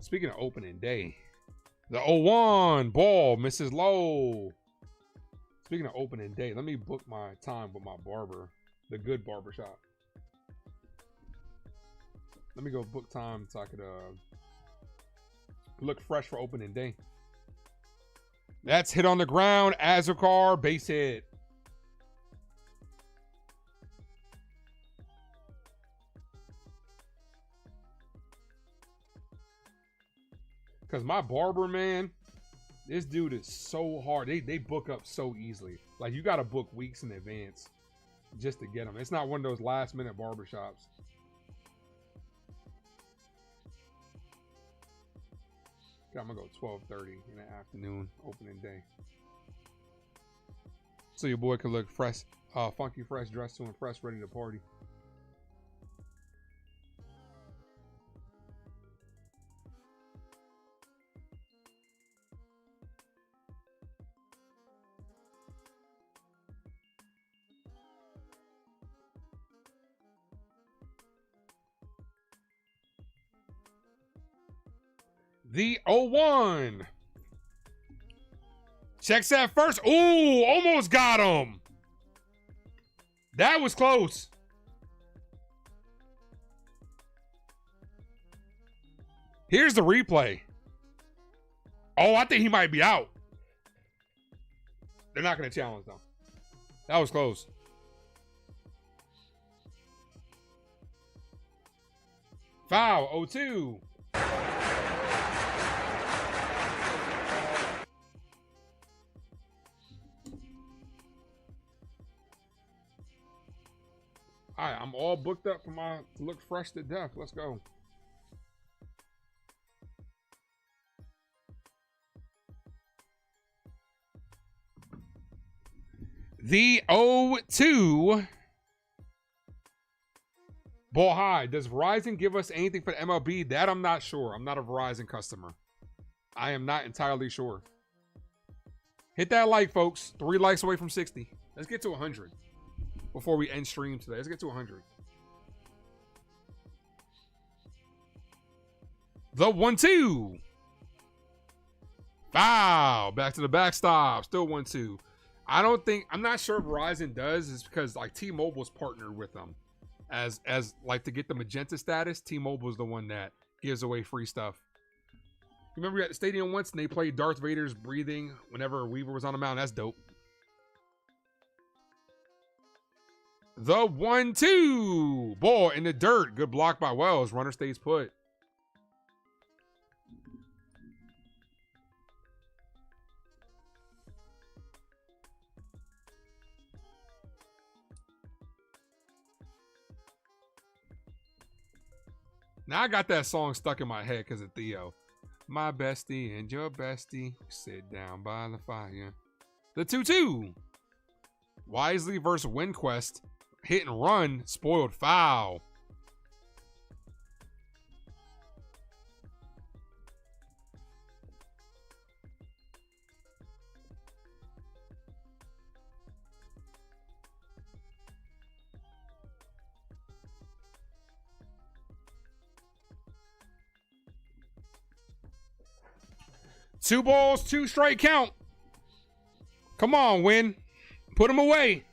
Speaking of opening day, the 0-1 ball misses low. Speaking of opening day, let me book my time with my barber, the good barbershop. Let me go book time so I could look fresh for opening day. That's hit on the ground. Azukar, base hit. Because my barber, man, this dude is so hard. They book up so easily. Like, you got to book weeks in advance just to get them. It's not one of those last minute barbershops. I'm going to go 12:30 in the afternoon, opening day. So your boy can look fresh, funky fresh, dressed to impress, ready to party. The 0-1. Checks that first. Ooh, almost got him. That was close. Here's the replay. Oh, I think he might be out. They're not going to challenge, though. That was close. Foul, 0-2. all booked up for my to look fresh to death. Let's go. The 0-2. Ball high. Does Verizon give us anything for the MLB? That I'm not sure. I'm not a Verizon customer. I am not entirely sure. Hit that like, folks. 3 likes away from 60. Let's get to 100 before we end stream today. Let's get to 100. The 1-2. Foul. Back to the backstop. Still 1-2. I'm not sure if Verizon does. It's because like T-Mobile's partnered with them. As like to get the magenta status, T-Mobile is the one that gives away free stuff. Remember we at the stadium once and they played Darth Vader's breathing whenever Weaver was on the mound? That's dope. The 1-2. Ball in the dirt. Good block by Wells. Runner stays put. Now I got that song stuck in my head because of Theo. My bestie and your bestie sit down by the fire. The 2-2. Wisely versus Winquest. Hit and run. Spoiled foul. Two balls, 2 strike count. Come on, Win. Put him away.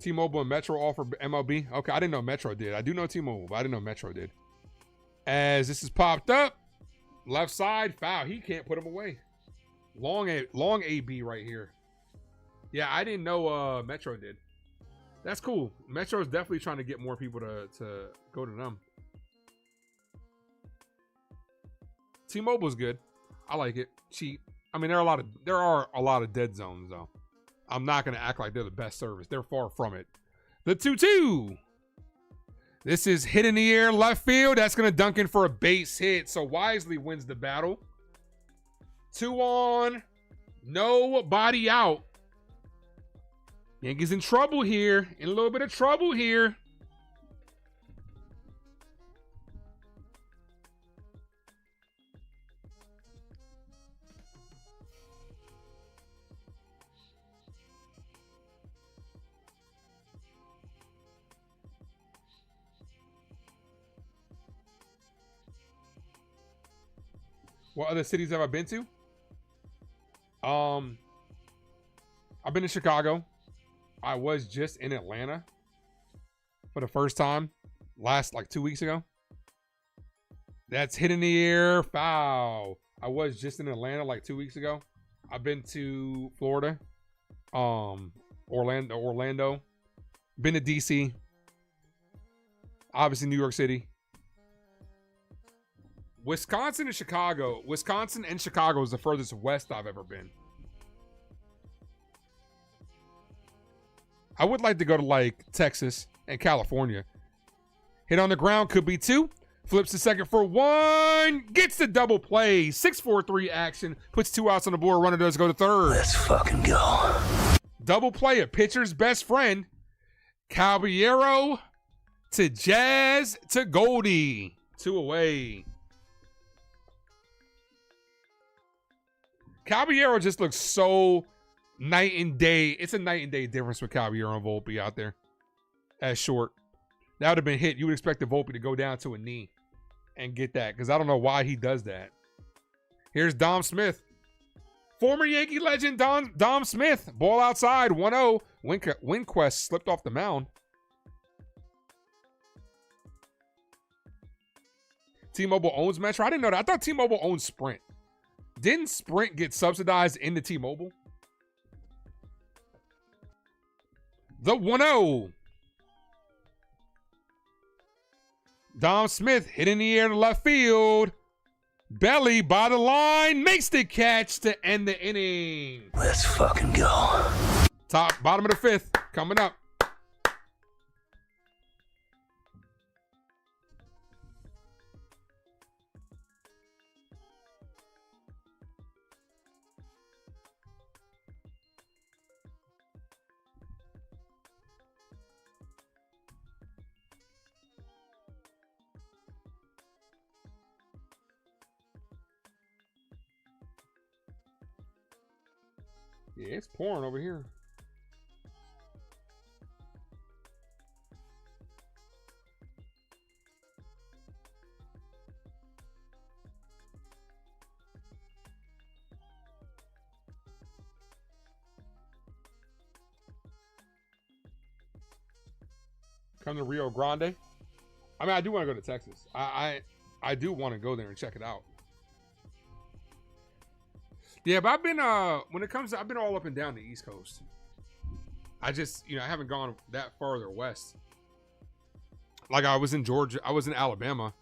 T-Mobile and Metro offer MLB. Okay, I didn't know Metro did. I do know T-Mobile, but I didn't know Metro did. As this is popped up. Left side, foul. He can't put him away. Long AB right here. Yeah, I didn't know Metro did. That's cool. Metro's definitely trying to get more people to go to them. T-Mobile's good. I like it. Cheap. I mean, there are a lot of dead zones though. I'm not gonna act like they're the best service. They're far from it. The 2-2. This is hit in the air left field. That's gonna dunk in for a base hit. So Wisely wins the battle. 2 on. Nobody out. Yankees in trouble here. In a little bit of trouble here. What other cities have I been to? I've been to Chicago. I was just in Atlanta for the first time last like 2 weeks ago. That's hit in the air, foul. I was just in Atlanta like 2 weeks ago. I've been to Florida, Orlando. Been to DC. Obviously New York City. Wisconsin and Chicago is the furthest west I've ever been. I would like to go to like Texas and California. Hit on the ground, could be 2. Flips to second for 1. Gets the double play. 6-4-3 action. Puts 2 outs on the board. Runner does go to third. Let's fucking go. Double play, a pitcher's best friend. Caballero to Jazz to Goldie. 2 away. Caballero just looks so night and day. It's a night and day difference with Caballero and Volpe out there. As short. That would have been hit. You would expect the Volpe to go down to a knee and get that. Because I don't know why he does that. Here's Dom Smith. Former Yankee legend Dom Smith. Ball outside. 1-0. Winquest slipped off the mound. T-Mobile owns Metro. I didn't know that. I thought T-Mobile owns Sprint. Didn't Sprint get subsidized into T-Mobile? The 1-0. Dom Smith hit in the air to left field. Belly by the line. Makes the catch to end the inning. Let's fucking go. Bottom of the 5th. coming up. Yeah, it's pouring over here. Come to Rio Grande. I mean, I do want to go to Texas. I do want to go there and check it out. Yeah, but I've been when it comes to, I've been all up and down the East Coast. I just, I haven't gone that farther west. Like I was in Georgia, I was in Alabama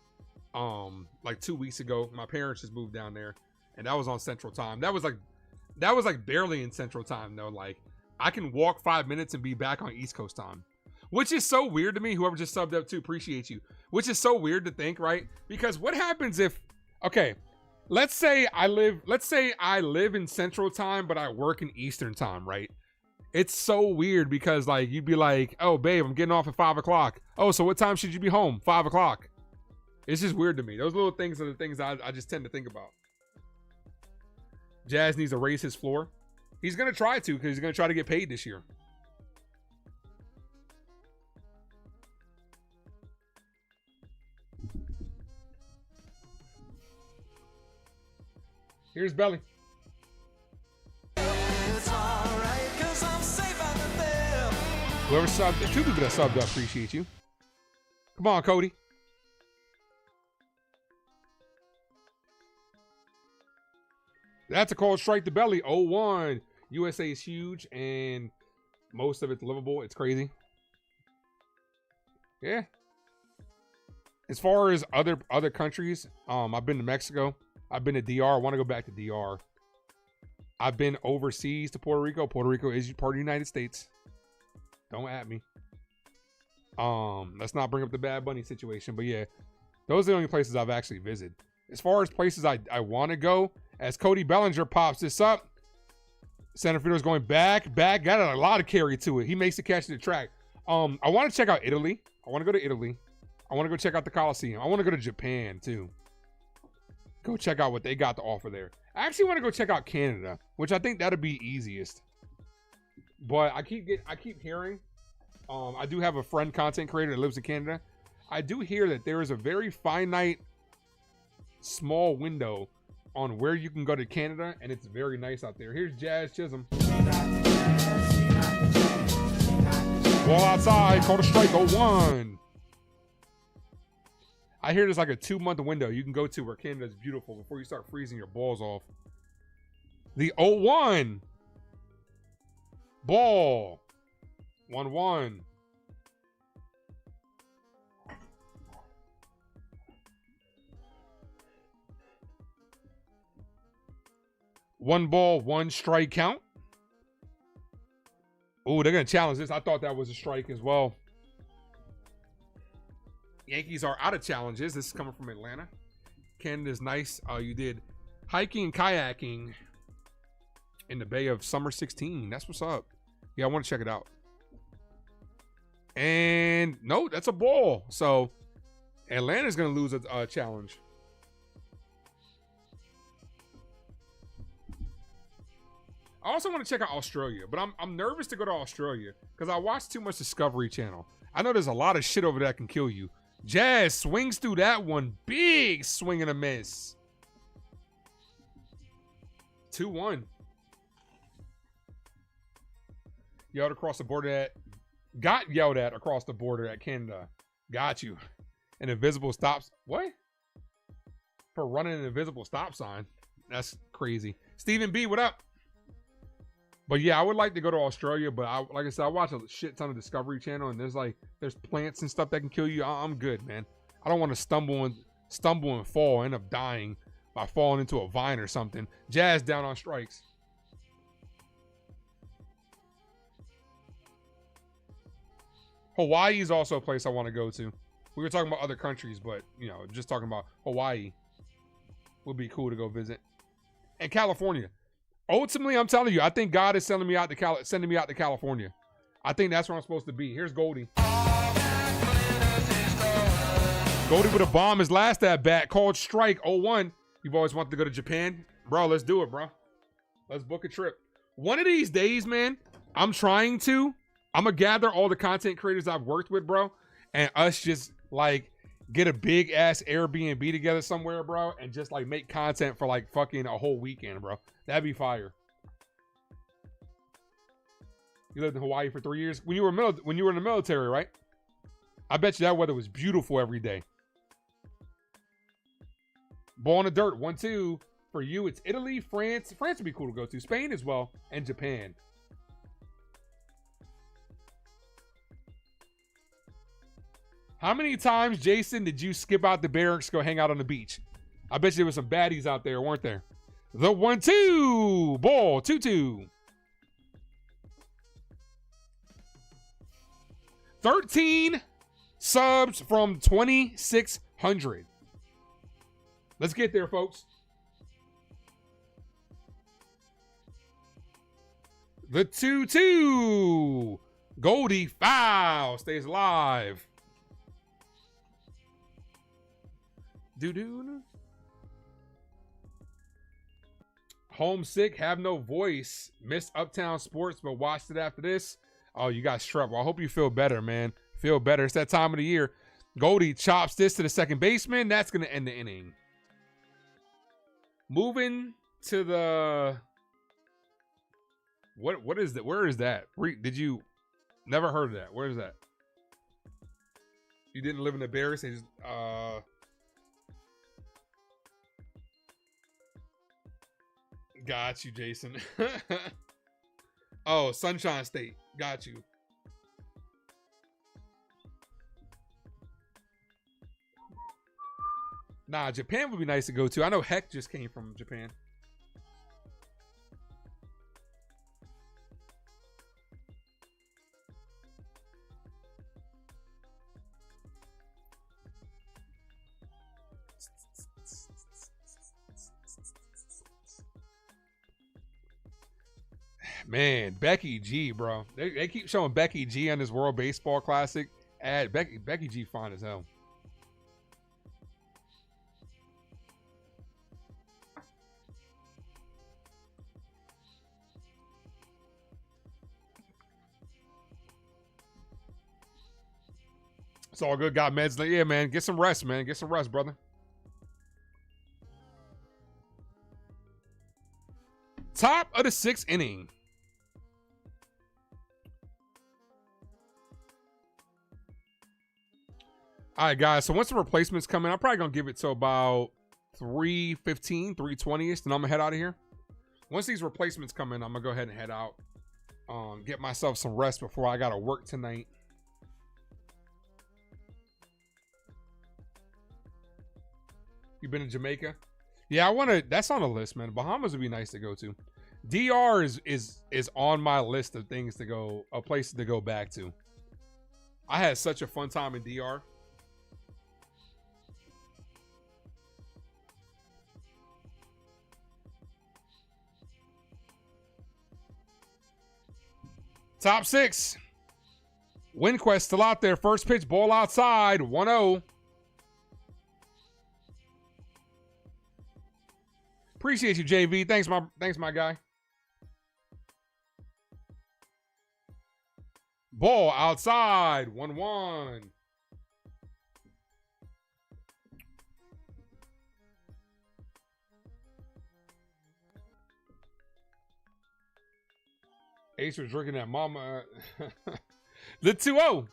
like 2 weeks ago. My parents just moved down there and that was on Central Time. That was like barely in Central Time though. Like I can walk 5 minutes and be back on East Coast time. Which is so weird to me. Whoever just subbed up too, appreciate you. Which is so weird to think, right? Because what happens if, okay, let's say I live in Central Time, but I work in Eastern Time, right? It's so weird because like you'd be like, oh babe, I'm getting off at 5 o'clock. Oh, so what time should you be home? 5 o'clock. It's just weird to me. Those little things are the things I just tend to think about. Jazz needs to raise his floor. He's gonna try to because he's gonna try to get paid this year. Here's Belly. Whoever subbed, there's 2 people that subbed up, appreciate you. Come on, Cody. That's a cold strike to Belly. 0-1. USA is huge and most of it's livable. It's crazy. Yeah. As far as other countries, I've been to Mexico. I've been to DR. I want to go back to DR. I've been overseas to Puerto Rico. Puerto Rico is part of the United States. Don't at me. Let's not bring up the Bad Bunny situation. But yeah, those are the only places I've actually visited. As far as places I want to go, as Cody Bellinger pops this up, center fielder's going back, got a lot of carry to it. He makes the catch to the track. I want to check out Italy. I want to go to Italy. I want to go check out the Coliseum. I want to go to Japan too. Go check out what they got to offer there. I actually want to go check out Canada, which I think that'd be easiest. But I keep hearing, I do have a friend content creator that lives in Canada. I do hear that there is a very finite, small window on where you can go to Canada, and it's very nice out there. Here's Jazz Chisholm. Ball outside, called a strike, 0-1. I hear there's like a 2-month window you can go to where Canada's beautiful before you start freezing your balls off. The 0-1. Ball. 1-1. One ball, 1 strike count. Oh, they're going to challenge this. I thought that was a strike as well. Yankees are out of challenges. This is coming from Atlanta. Canada's nice. You did hiking and kayaking in the Bay of Summer 16. That's what's up. Yeah, I want to check it out. And no, that's a ball. So Atlanta's going to lose a challenge. I also want to check out Australia, but I'm nervous to go to Australia because I watch too much Discovery Channel. I know there's a lot of shit over there that can kill you. Jazz swings through that one. Big swing and a miss. 2-1. Yelled across the border got yelled at across the border at Canada. Got you. An invisible stops. What? For running an invisible stop sign. That's crazy. Stephen B, what up? But yeah, I would like to go to Australia, but like I said, I watch a shit ton of Discovery Channel, and there's plants and stuff that can kill you. I'm good, man. I don't want to stumble and fall, end up dying by falling into a vine or something. Jazz down on strikes. Hawaii is also a place I want to go to. We were talking about other countries, but, you know, just talking about Hawaii would be cool to go visit. And California. Ultimately, I'm telling you, I think God is sending me out to California. I think that's where I'm supposed to be. Here's Goldie. Goldie with a bomb his last at bat, called strike 0-1. You've always wanted to go to Japan? Bro, let's do it, bro. Let's book a trip. One of these days, man, I'm going to gather all the content creators I've worked with, bro, and us just, like, get a big-ass Airbnb together somewhere, bro, and just, like, make content for, like, fucking a whole weekend, bro. That'd be fire. You lived in Hawaii for 3 years? When you were in the military, right? I bet you that weather was beautiful every day. Ball in the dirt, 1-2. For you, it's Italy, France. France would be cool to go to. Spain as well, and Japan. How many times, Jason, did you skip out the barracks, go hang out on the beach? I bet you there was some baddies out there, weren't there? The 1-2. Ball, 2-2. 13 subs from 2,600. Let's get there, folks. The 2-2. Goldie foul. Stays alive. Doo-doo. Homesick, have no voice. Missed Uptown Sports, but watched it after this. Oh, you got strep. Well, I hope you feel better, man. Feel better. It's that time of the year. Goldie chops this to the second baseman. That's going to end the inning. Moving to the... What is that? Where is that? Did you... Never heard of that. Where is that? You didn't live in the barracks? And just, got you, Jason. Oh, Sunshine State. Got you. Nah, Japan would be nice to go to. I know Heck just came from Japan. Man, Becky G, bro. They keep showing Becky G on this World Baseball Classic ad. Becky G fine as hell. It's all good. Got meds. Yeah, man. Get some rest, man. Get some rest, brother. Top of the 6th inning. All right, guys. So once the replacements come in, I'm probably going to give it to about 3:15, 3:20ish. Then I'm going to head out of here. Once these replacements come in, I'm going to go ahead and head out. Get myself some rest before I got to work tonight. You been to Jamaica? Yeah, I want to. That's on the list, man. Bahamas would be nice to go to. DR is on my list of things to go, places to go back to. I had such a fun time in DR. Top 6. WinQuest still out there. First pitch, ball outside, 1-0. Appreciate you, JV. Thanks, my guy. Ball outside, 1-1. Ace was drinking that mama. The 2-0.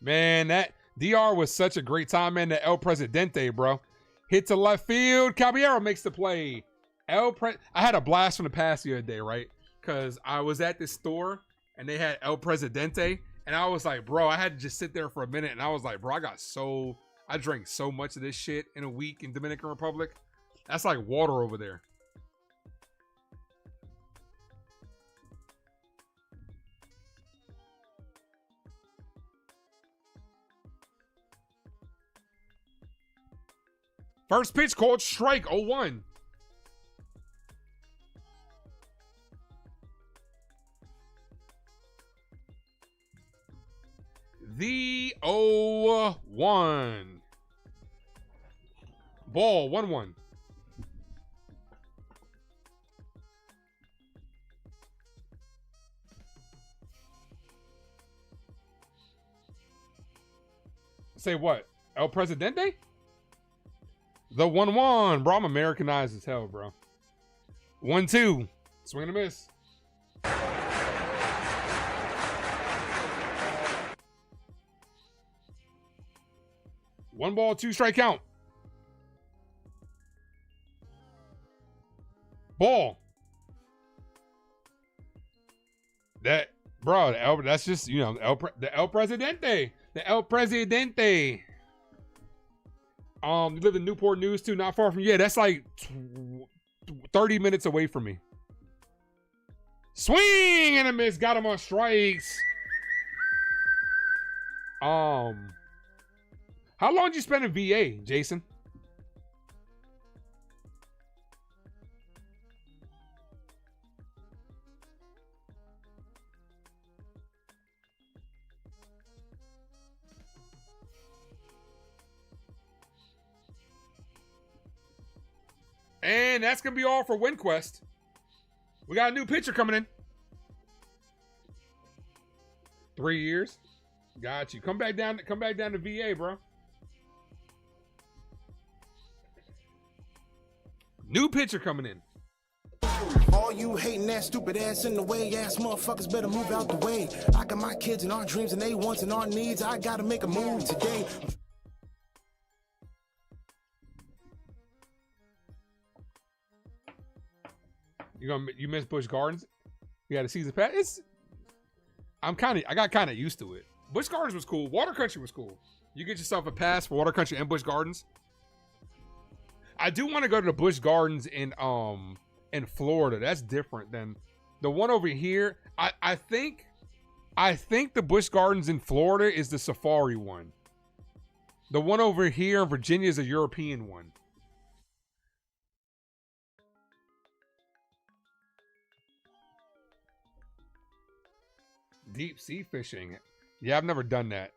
Man, that DR was such a great time, man. The El Presidente, bro. Hit to left field. Caballero makes the play. I had a blast from the past the other day, right? Because I was at this store and they had El Presidente. And I was like, bro, I had to just sit there for a minute. And I was like, bro, I drank so much of this shit in a week in Dominican Republic. That's like water over there. First pitch called strike, 0-1. The 0-1. Ball, 1-1. Say what? El Presidente? The 1-1. Bro, I'm Americanized as hell, bro. 1-2. Swing and a miss. One ball, 2 strike count. Ball. That, bro, that's just, you know, the El Presidente. The El Presidente. You live in Newport News too, not far from, yeah, that's like 30 minutes away from me. Swing and a miss, got him on strikes. How long did you spend in VA, Jason? And that's going to be all for WinQuest. We got a new pitcher coming in. 3 years. Got you. Come back down to VA, bro. New pitcher coming in. All you hating ass, stupid ass, in the way ass motherfuckers better move out the way. I got my kids and our dreams and they wants and our needs. I gotta make a move today. You miss Busch Gardens? You got a season pass? I got kind of used to it. Busch Gardens was cool. Water Country was cool. You get yourself a pass for Water Country and Busch Gardens. I do want to go to the Busch Gardens in Florida. That's different than the one over here. I think the Busch Gardens in Florida is the safari one. The one over here in Virginia is a European one. Deep sea fishing. Yeah, I've never done that.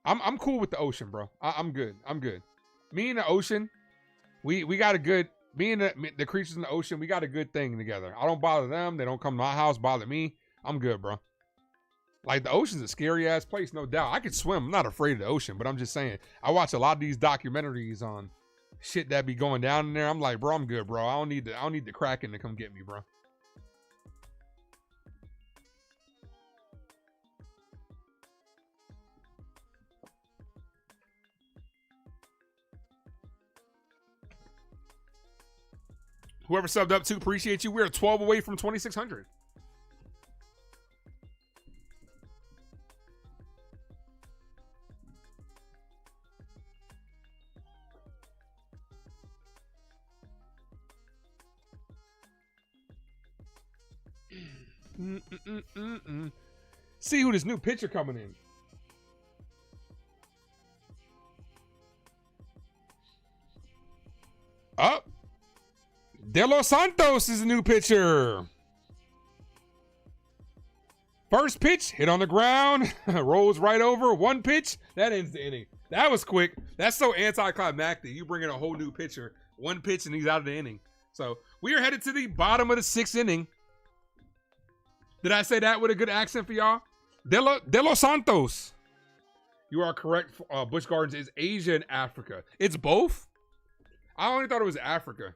I'm cool with the ocean, bro. I'm good. I'm good. Me and the ocean, we got a good, me and the creatures in the ocean, we got a good thing together. I don't bother them. They don't come to my house, bother me. I'm good, bro. Like, the ocean's a scary ass place, no doubt. I could swim. I'm not afraid of the ocean, but I'm just saying, I watch a lot of these documentaries on shit that be going down in there. I'm like, bro, I'm good, bro. I don't need the Kraken to come get me, bro. Whoever subbed up to, appreciate you. We're 12 away from 2,600. See who this new pitcher coming in. Up. De Los Santos is a new pitcher. First pitch, hit on the ground, rolls right over. One pitch, that ends the inning. That was quick. That's so anticlimactic. You bring in a whole new pitcher, one pitch, and he's out of the inning. So we are headed to the bottom of the 6th inning. Did I say that with a good accent for y'all? De Los Santos. You are correct. Busch Gardens is Asia and Africa. It's both. I only thought it was Africa.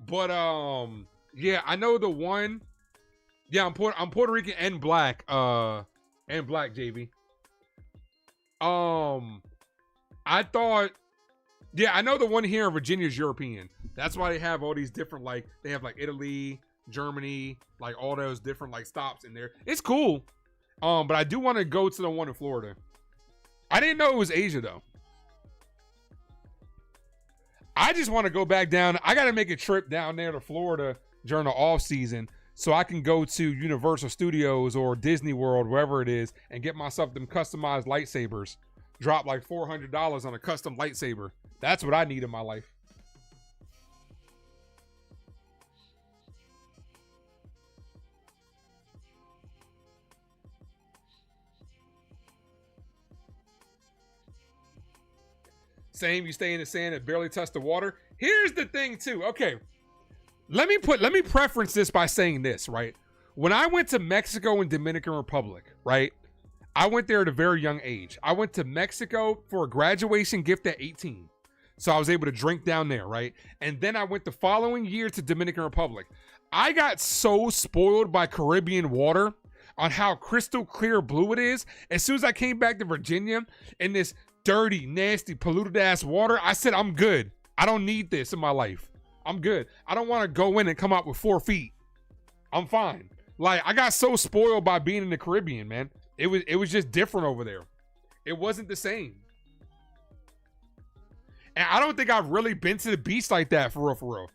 But yeah, I know the one. Yeah, I'm Puerto Rican and black. And black, JV. I thought, yeah, I know the one here in Virginia is European. That's why they have all these different, like, they have like Italy, Germany, like all those different like stops in there. It's cool. But I do want to go to the one in Florida. I didn't know it was Asia though. I just want to go back down. I got to make a trip down there to Florida during the off season so I can go to Universal Studios or Disney World, wherever it is, and get myself them customized lightsabers. Drop like $400 on a custom lightsaber. That's what I need in my life. Same, you stay in the sand and barely touch the water. Here's the thing too. Okay. Let me preference this by saying this, right? When I went to Mexico and Dominican Republic, right? I went there at a very young age. I went to Mexico for a graduation gift at 18. So I was able to drink down there, right? And then I went the following year to Dominican Republic. I got so spoiled by Caribbean water on how crystal clear blue it is. As soon as I came back to Virginia in this dirty, nasty, polluted ass water, I said, I'm good. I don't need this in my life. I'm good. I don't want to go in and come out with 4 feet. I'm fine. Like, I got so spoiled by being in the Caribbean, man. It was just different over there. It wasn't the same. And I don't think I've really been to the beach like that for real.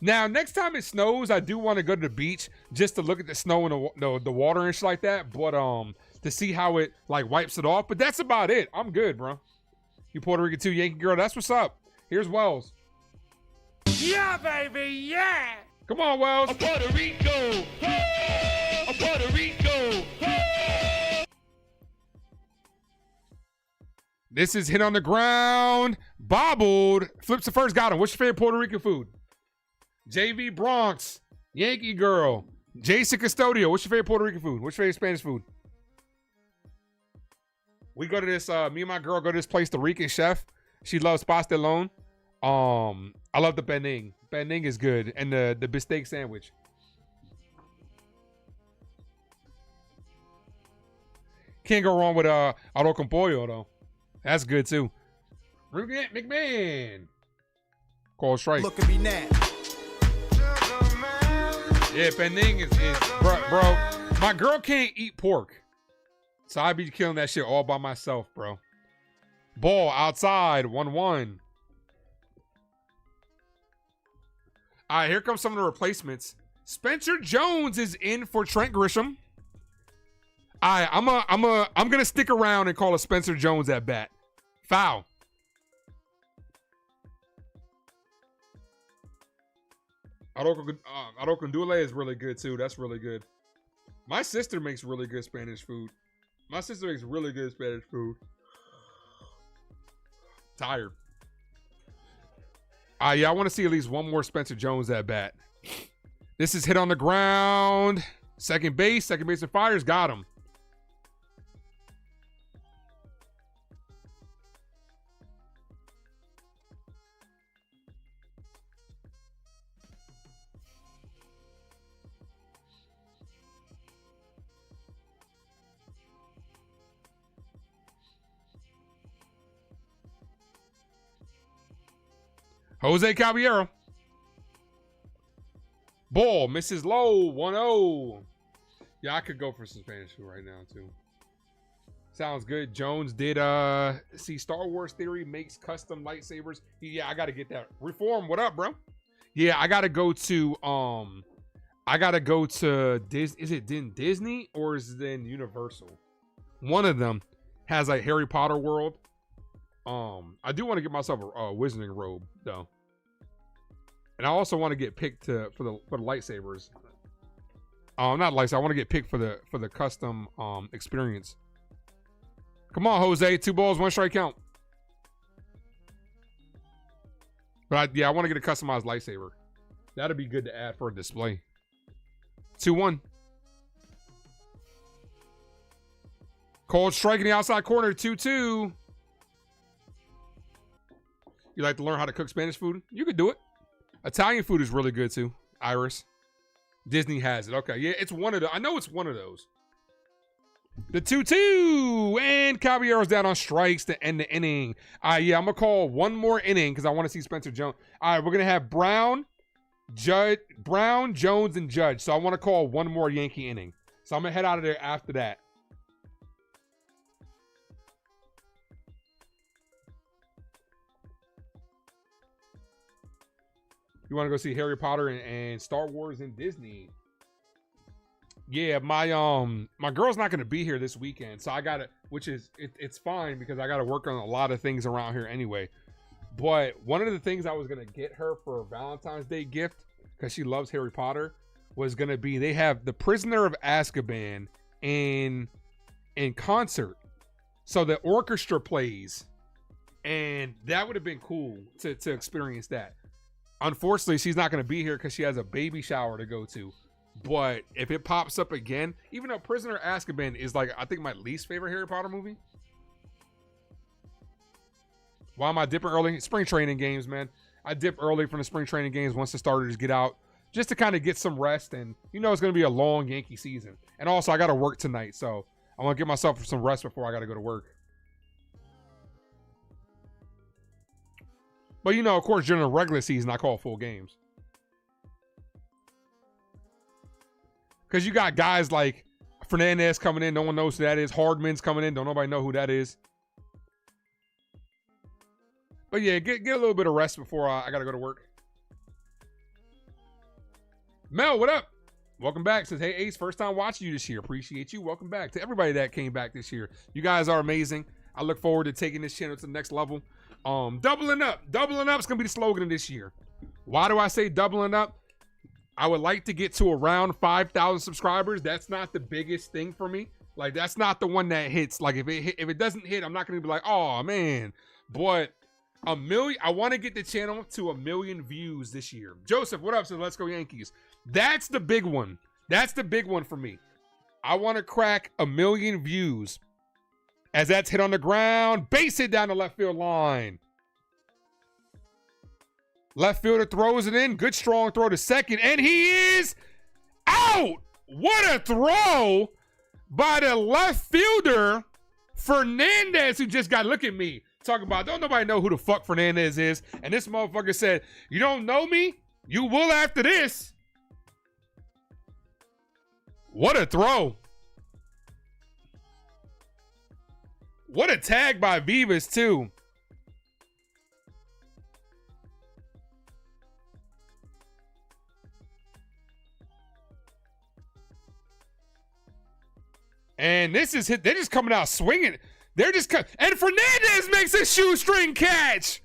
Now, next time it snows, I do want to go to the beach just to look at the snow and the water and shit like that. But to see how it like wipes it off. But that's about it. I'm good, bro. You Puerto Rican too, Yankee girl. That's what's up. Here's Wells. Yeah, baby, yeah. Come on, Wells. Puerto Rico. Puerto Rico. This is hit on the ground. Bobbled. Flips the first. Got him. What's your favorite Puerto Rican food? JV Bronx. Yankee girl. Jason Custodio. What's your favorite Puerto Rican food? What's your favorite Spanish food? We go to this, me and my girl go to this place, the Rican Chef. She loves pastelón. I love the bening. Bening is good. And the bistec sandwich. Can't go wrong with arroz con pollo, though. That's good, too. Ruben McMahon. Call strike. Look at me now. Yeah, bening is bro. My girl can't eat pork. So I be killing that shit all by myself, bro. Ball outside, 1-1. All right, here comes some of the replacements. Spencer Jones is in for Trent Grisham. All right, I'm gonna stick around and call a Spencer Jones at bat. Foul. Arocondule is really good too. That's really good. My sister makes really good Spanish food. Tired. Yeah, I want to see at least one more Spencer Jones at bat. This is hit on the ground. Second base and fires. Got him. Jose Caballero. Ball misses low. 1-0. Yeah, I could go for some Spanish food right now, too. Sounds good. Jones did see Star Wars Theory makes custom lightsabers. Yeah, I gotta get that. Reform, what up, bro? Yeah, I gotta go to is it in Disney or is it in Universal? One of them has like Harry Potter World. I do want to get myself a wizarding robe though, and I also want to get picked for the lightsabers. Not lightsabers. I want to get picked for the custom experience. Come on, Jose. 2 balls, 1 strike count. But I want to get a customized lightsaber. That'd be good to add for a display. 2-1. Cold strike in the outside corner. 2-2. You like to learn how to cook Spanish food? You could do it. Italian food is really good too. Iris. Disney has it. Okay. Yeah, it's one of the. I know it's one of those. The 2-2. And Caballero's down on strikes to end the inning. Yeah, I'm going to call one more inning because I want to see Spencer Jones. All right, we're going to have Brown, Jones, and Judge. So I want to call one more Yankee inning. So I'm going to head out of there after that. You want to go see Harry Potter and Star Wars and Disney? Yeah, my girl's not going to be here this weekend, so I got to, it's fine because I got to work on a lot of things around here anyway. But one of the things I was going to get her for a Valentine's Day gift, because she loves Harry Potter, was going to be, they have The Prisoner of Azkaban in concert. So the orchestra plays And that would have been cool to experience that. Unfortunately, she's not going to be here because she has a baby shower to go to. But if it pops up again, even though Prisoner of Azkaban is like, I think my least favorite Harry Potter movie. Why am I dipping early? Spring training games, man. I dip early from the spring training games once the starters get out, just to kind of get some rest. And you know it's going to be a long Yankee season. And also, I got to work tonight, so I want to give myself some rest before I got to go to work. But you know, of course, during the regular season, I call full games. Because you got guys like Fernandez coming in, no one knows who that is. Hardman's coming in, don't nobody know who that is. But yeah, get a little bit of rest before I got to go to work. Mel, what up? Welcome back. Says, hey, Ace, first time watching you this year. Appreciate you. Welcome back to everybody that came back this year. You guys are amazing. I look forward to taking this channel to the next level. Doubling up. Doubling up is going to be the slogan of this year. Why do I say doubling up? I would like to get to around 5,000 subscribers. That's not the biggest thing for me. Like, that's not the one that hits. Like, if it doesn't hit, I'm not going to be like, oh, man. But I want to get the channel to 1 million views this year. Joseph, what up? So let's go Yankees. That's the big one. That's the big one for me. I want to crack 1 million views. As that's hit on the ground, base hit down the left field line. Left fielder throws it in. Good strong throw to second. And he is out. What a throw by the left fielder, Fernandez, who just got, look at me, talking about, don't nobody know who the fuck Fernandez is. And this motherfucker said, you don't know me? You will after this. What a throw. What a tag by Vivas, too. And this is hit. They're just coming out swinging. They're just and Fernandez makes a shoestring catch.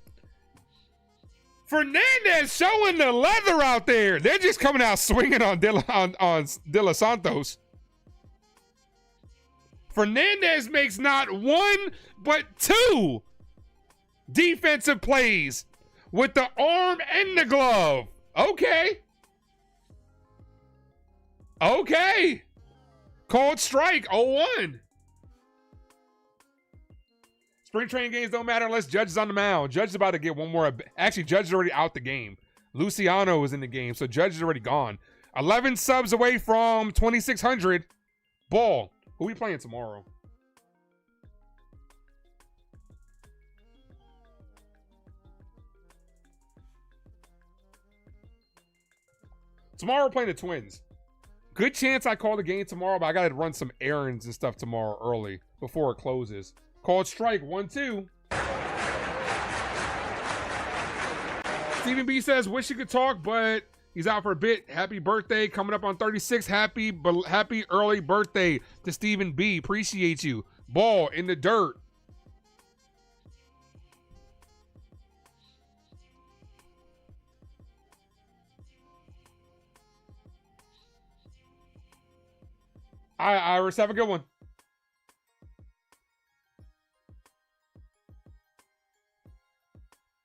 Fernandez showing the leather out there. They're just coming out swinging on De Los Santos. Fernandez makes not one, but two defensive plays with the arm and the glove. Okay. Okay. Called strike, 0-1. Spring training games don't matter unless Judge is on the mound. Judge is about to get one more. Actually, Judge is already out the game. Luciano is in the game, so Judge is already gone. 11 subs away from 2,600. Ball. Who we playing tomorrow? Tomorrow we're playing the Twins. Good chance I call the game tomorrow, but I got to run some errands and stuff tomorrow early before it closes. Called strike, 1-2. Stephen B says, wish he could talk, but he's out for a bit. Happy birthday coming up on 36. Happy early birthday to Stephen B. Appreciate you. Ball in the dirt. All right, Iris, have a good one.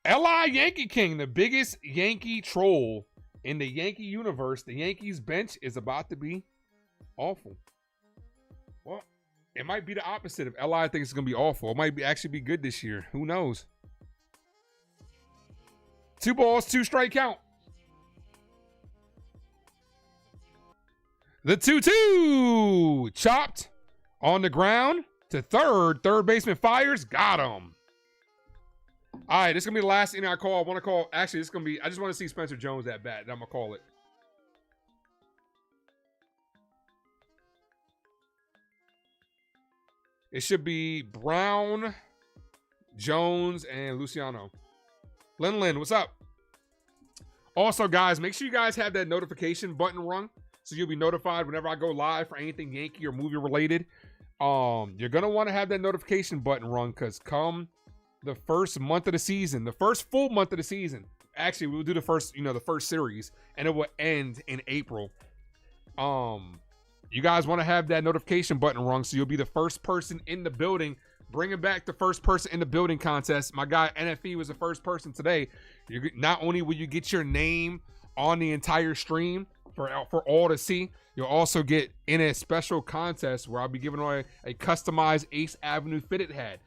L.I. Yankee King, the biggest Yankee troll in the Yankee universe. The Yankees bench is about to be awful. Well, it might be the opposite. If L.I. thinks it's going to be awful, it might actually be good this year. Who knows? 2 balls, 2 strike count. The 2-2 chopped on the ground to third. Third baseman fires. Got him. All right, this is going to be the last inning I call. I want to call. Actually, this is going to be. I just want to see Spencer Jones at bat. Then I'm going to call it. It should be Brown, Jones, and Luciano. Lin, what's up? Also, guys, make sure you guys have that notification button rung, so you'll be notified whenever I go live for anything Yankee or movie related. You're gonna want to have that notification button rung, because come the first month of the season, the first full month of the season, actually we'll do the first series, and it will end in April. You guys want to have that notification button rung, so you'll be the first person in the building bringing back the first person in the building contest. My guy NFE was the first person today. Not only will you get your name on the entire stream for all to see, you'll also get in a special contest where I'll be giving away a customized Ace Avenue fitted hat.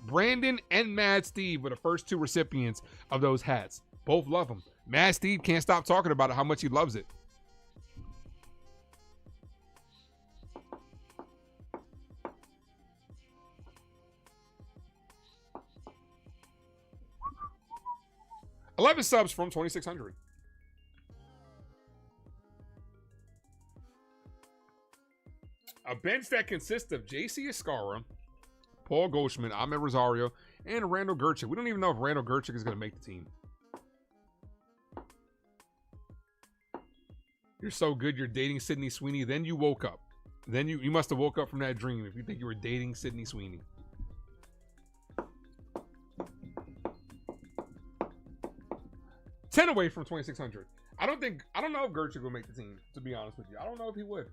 Brandon and Mad Steve were the first 2 recipients of those hats. Both love them. Mad Steve can't stop talking about it, how much he loves it. $11 subs from 2,600. A bench that consists of Chyeaaa, Paul Goldschmidt, Ahmed Rosario, and Randall Gerchik. We don't even know if Randall Gerchik is going to make the team. You're so good, you're dating Sydney Sweeney. Then you woke up. Then you must have woke up from that dream if you think you were dating Sydney Sweeney. $10 away from 2,600. I don't know if Gerchik will make the team, to be honest with you. I don't know if he would.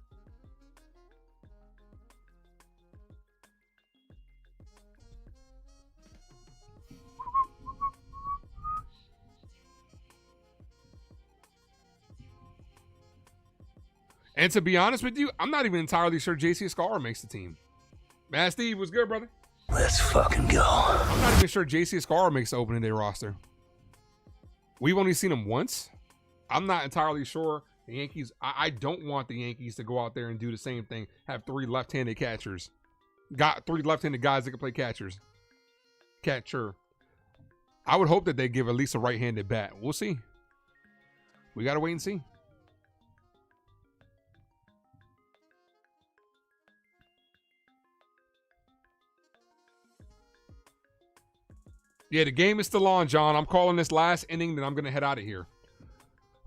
And to be honest with you, I'm not even entirely sure Chyeaaa makes the team. Man, Steve, what's good, brother? Let's fucking go. I'm not even sure Chyeaaa makes the opening day roster. We've only seen him once. I'm not entirely sure. The Yankees, I don't want the Yankees to go out there and do the same thing. Have 3 left-handed catchers. Got 3 left-handed guys that can play catcher. I would hope that they give at least a right-handed bat. We'll see. We got to wait and see. Yeah, the game is still on, John. I'm calling this last inning, then I'm going to head out of here.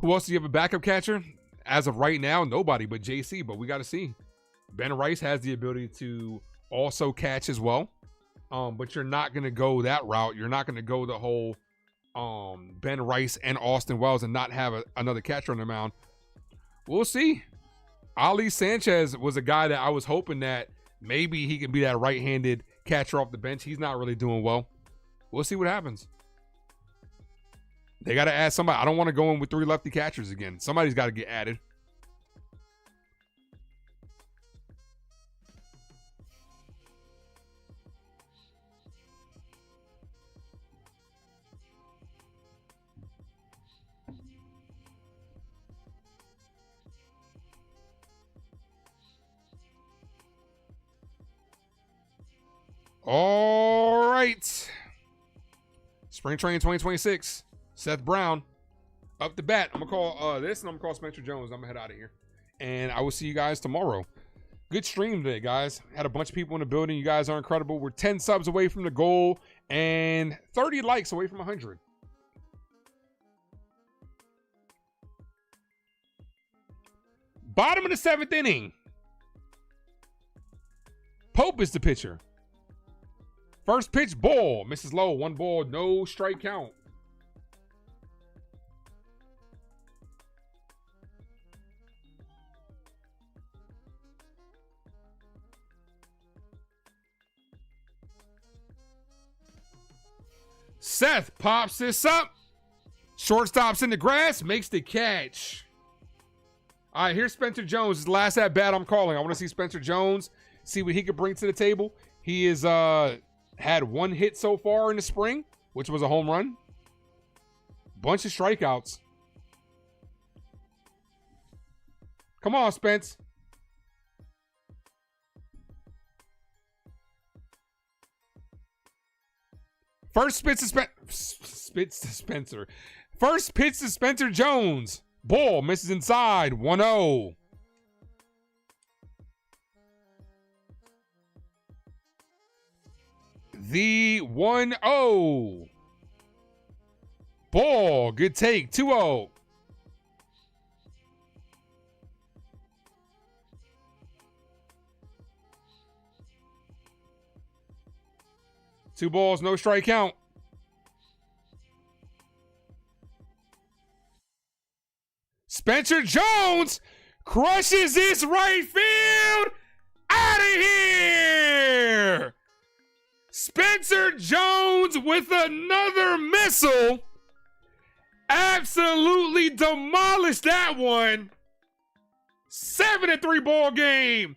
Who else do you have a backup catcher? As of right now, nobody but JC, but we got to see. Ben Rice has the ability to also catch as well, but you're not going to go that route. You're not going to go the whole Ben Rice and Austin Wells and not have another catcher on the mound. We'll see. Ali Sanchez was a guy that I was hoping that maybe he can be that right-handed catcher off the bench. He's not really doing well. We'll see what happens. They got to add somebody. I don't want to go in with 3 lefty catchers again. Somebody's got to get added. All right. Spring training 2026. Seth Brown up the bat. I'm going to call this, and I'm going to call Spencer Jones. I'm going to head out of here. And I will see you guys tomorrow. Good stream today, guys. Had a bunch of people in the building. You guys are incredible. We're 10 subs away from the goal and 30 likes away from 100. Bottom of the 7th inning. Pope is the pitcher. First pitch, ball. Misses low. 1 ball, no strike count. Seth pops this up. Shortstop's in the grass, makes the catch. All right, here's Spencer Jones. His last at bat I'm calling. I want to see Spencer Jones, see what he could bring to the table. He is had 1 hit so far in the spring, which was a home run. Bunch of strikeouts. Come on, Spence. First pitch to Spencer. First pitch to Spencer Jones. Ball misses inside. 1-0. The 1-0. Ball. Good take. 2-0. Two balls, no strike count. Spencer Jones crushes this right field. Out of here. Spencer Jones with another missile. Absolutely demolished that one. 7-3 ball game.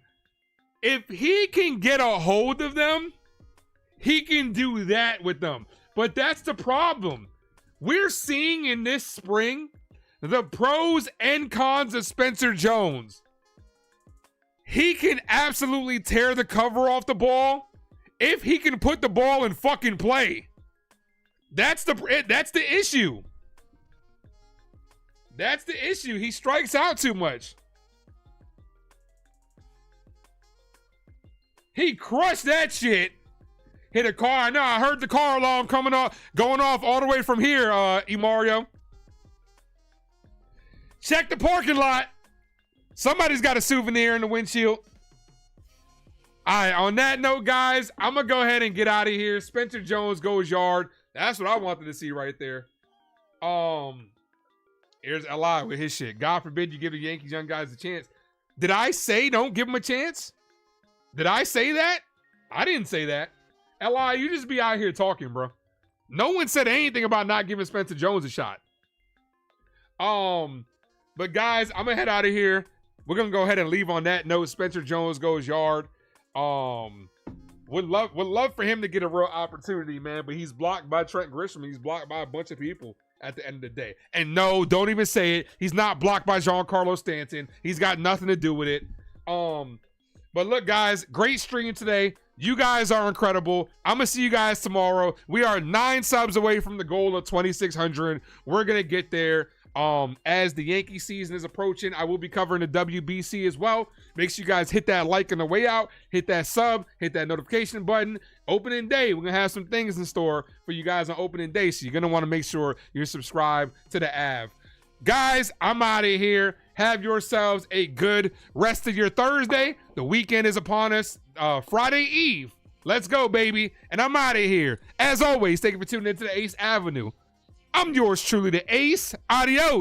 If he can get a hold of them, he can do that with them. But that's the problem. We're seeing in this spring the pros and cons of Spencer Jones. He can absolutely tear the cover off the ball if he can put the ball in fucking play. That's the issue. That's the issue. He strikes out too much. He crushed that shit. Hit a car. I know. I heard the car alarm going off all the way from here, Mario. Check the parking lot. Somebody's got a souvenir in the windshield. All right, on that note, guys, I'm going to go ahead and get out of here. Spencer Jones goes yard. That's what I wanted to see right there. Here's Eli with his shit. God forbid you give the Yankees young guys a chance. Did I say don't give them a chance? Did I say that? I didn't say that. Eli, you just be out here talking, bro. No one said anything about not giving Spencer Jones a shot. But guys, I'm gonna head out of here. We're gonna go ahead and leave on that note. Spencer Jones goes yard. Would love for him to get a real opportunity, man. But he's blocked by Trent Grisham. He's blocked by a bunch of people at the end of the day. And no, don't even say it. He's not blocked by Giancarlo Stanton. He's got nothing to do with it. But look, guys, great stream today. You guys are incredible. I'm going to see you guys tomorrow. We are 9 subs away from the goal of 2,600. We're going to get there. As the Yankee season is approaching, I will be covering the WBC as well. Make sure you guys hit that like on the way out, hit that sub, hit that notification button. Opening day, we're going to have some things in store for you guys on opening day, so you're going to want to make sure you're subscribed to the Av. Guys, I'm out of here. Have yourselves a good rest of your Thursday. The weekend is upon us. Friday Eve. Let's go, baby. And I'm out of here. As always, thank you for tuning into the Ace Avenue. I'm yours truly, the Ace. Adios.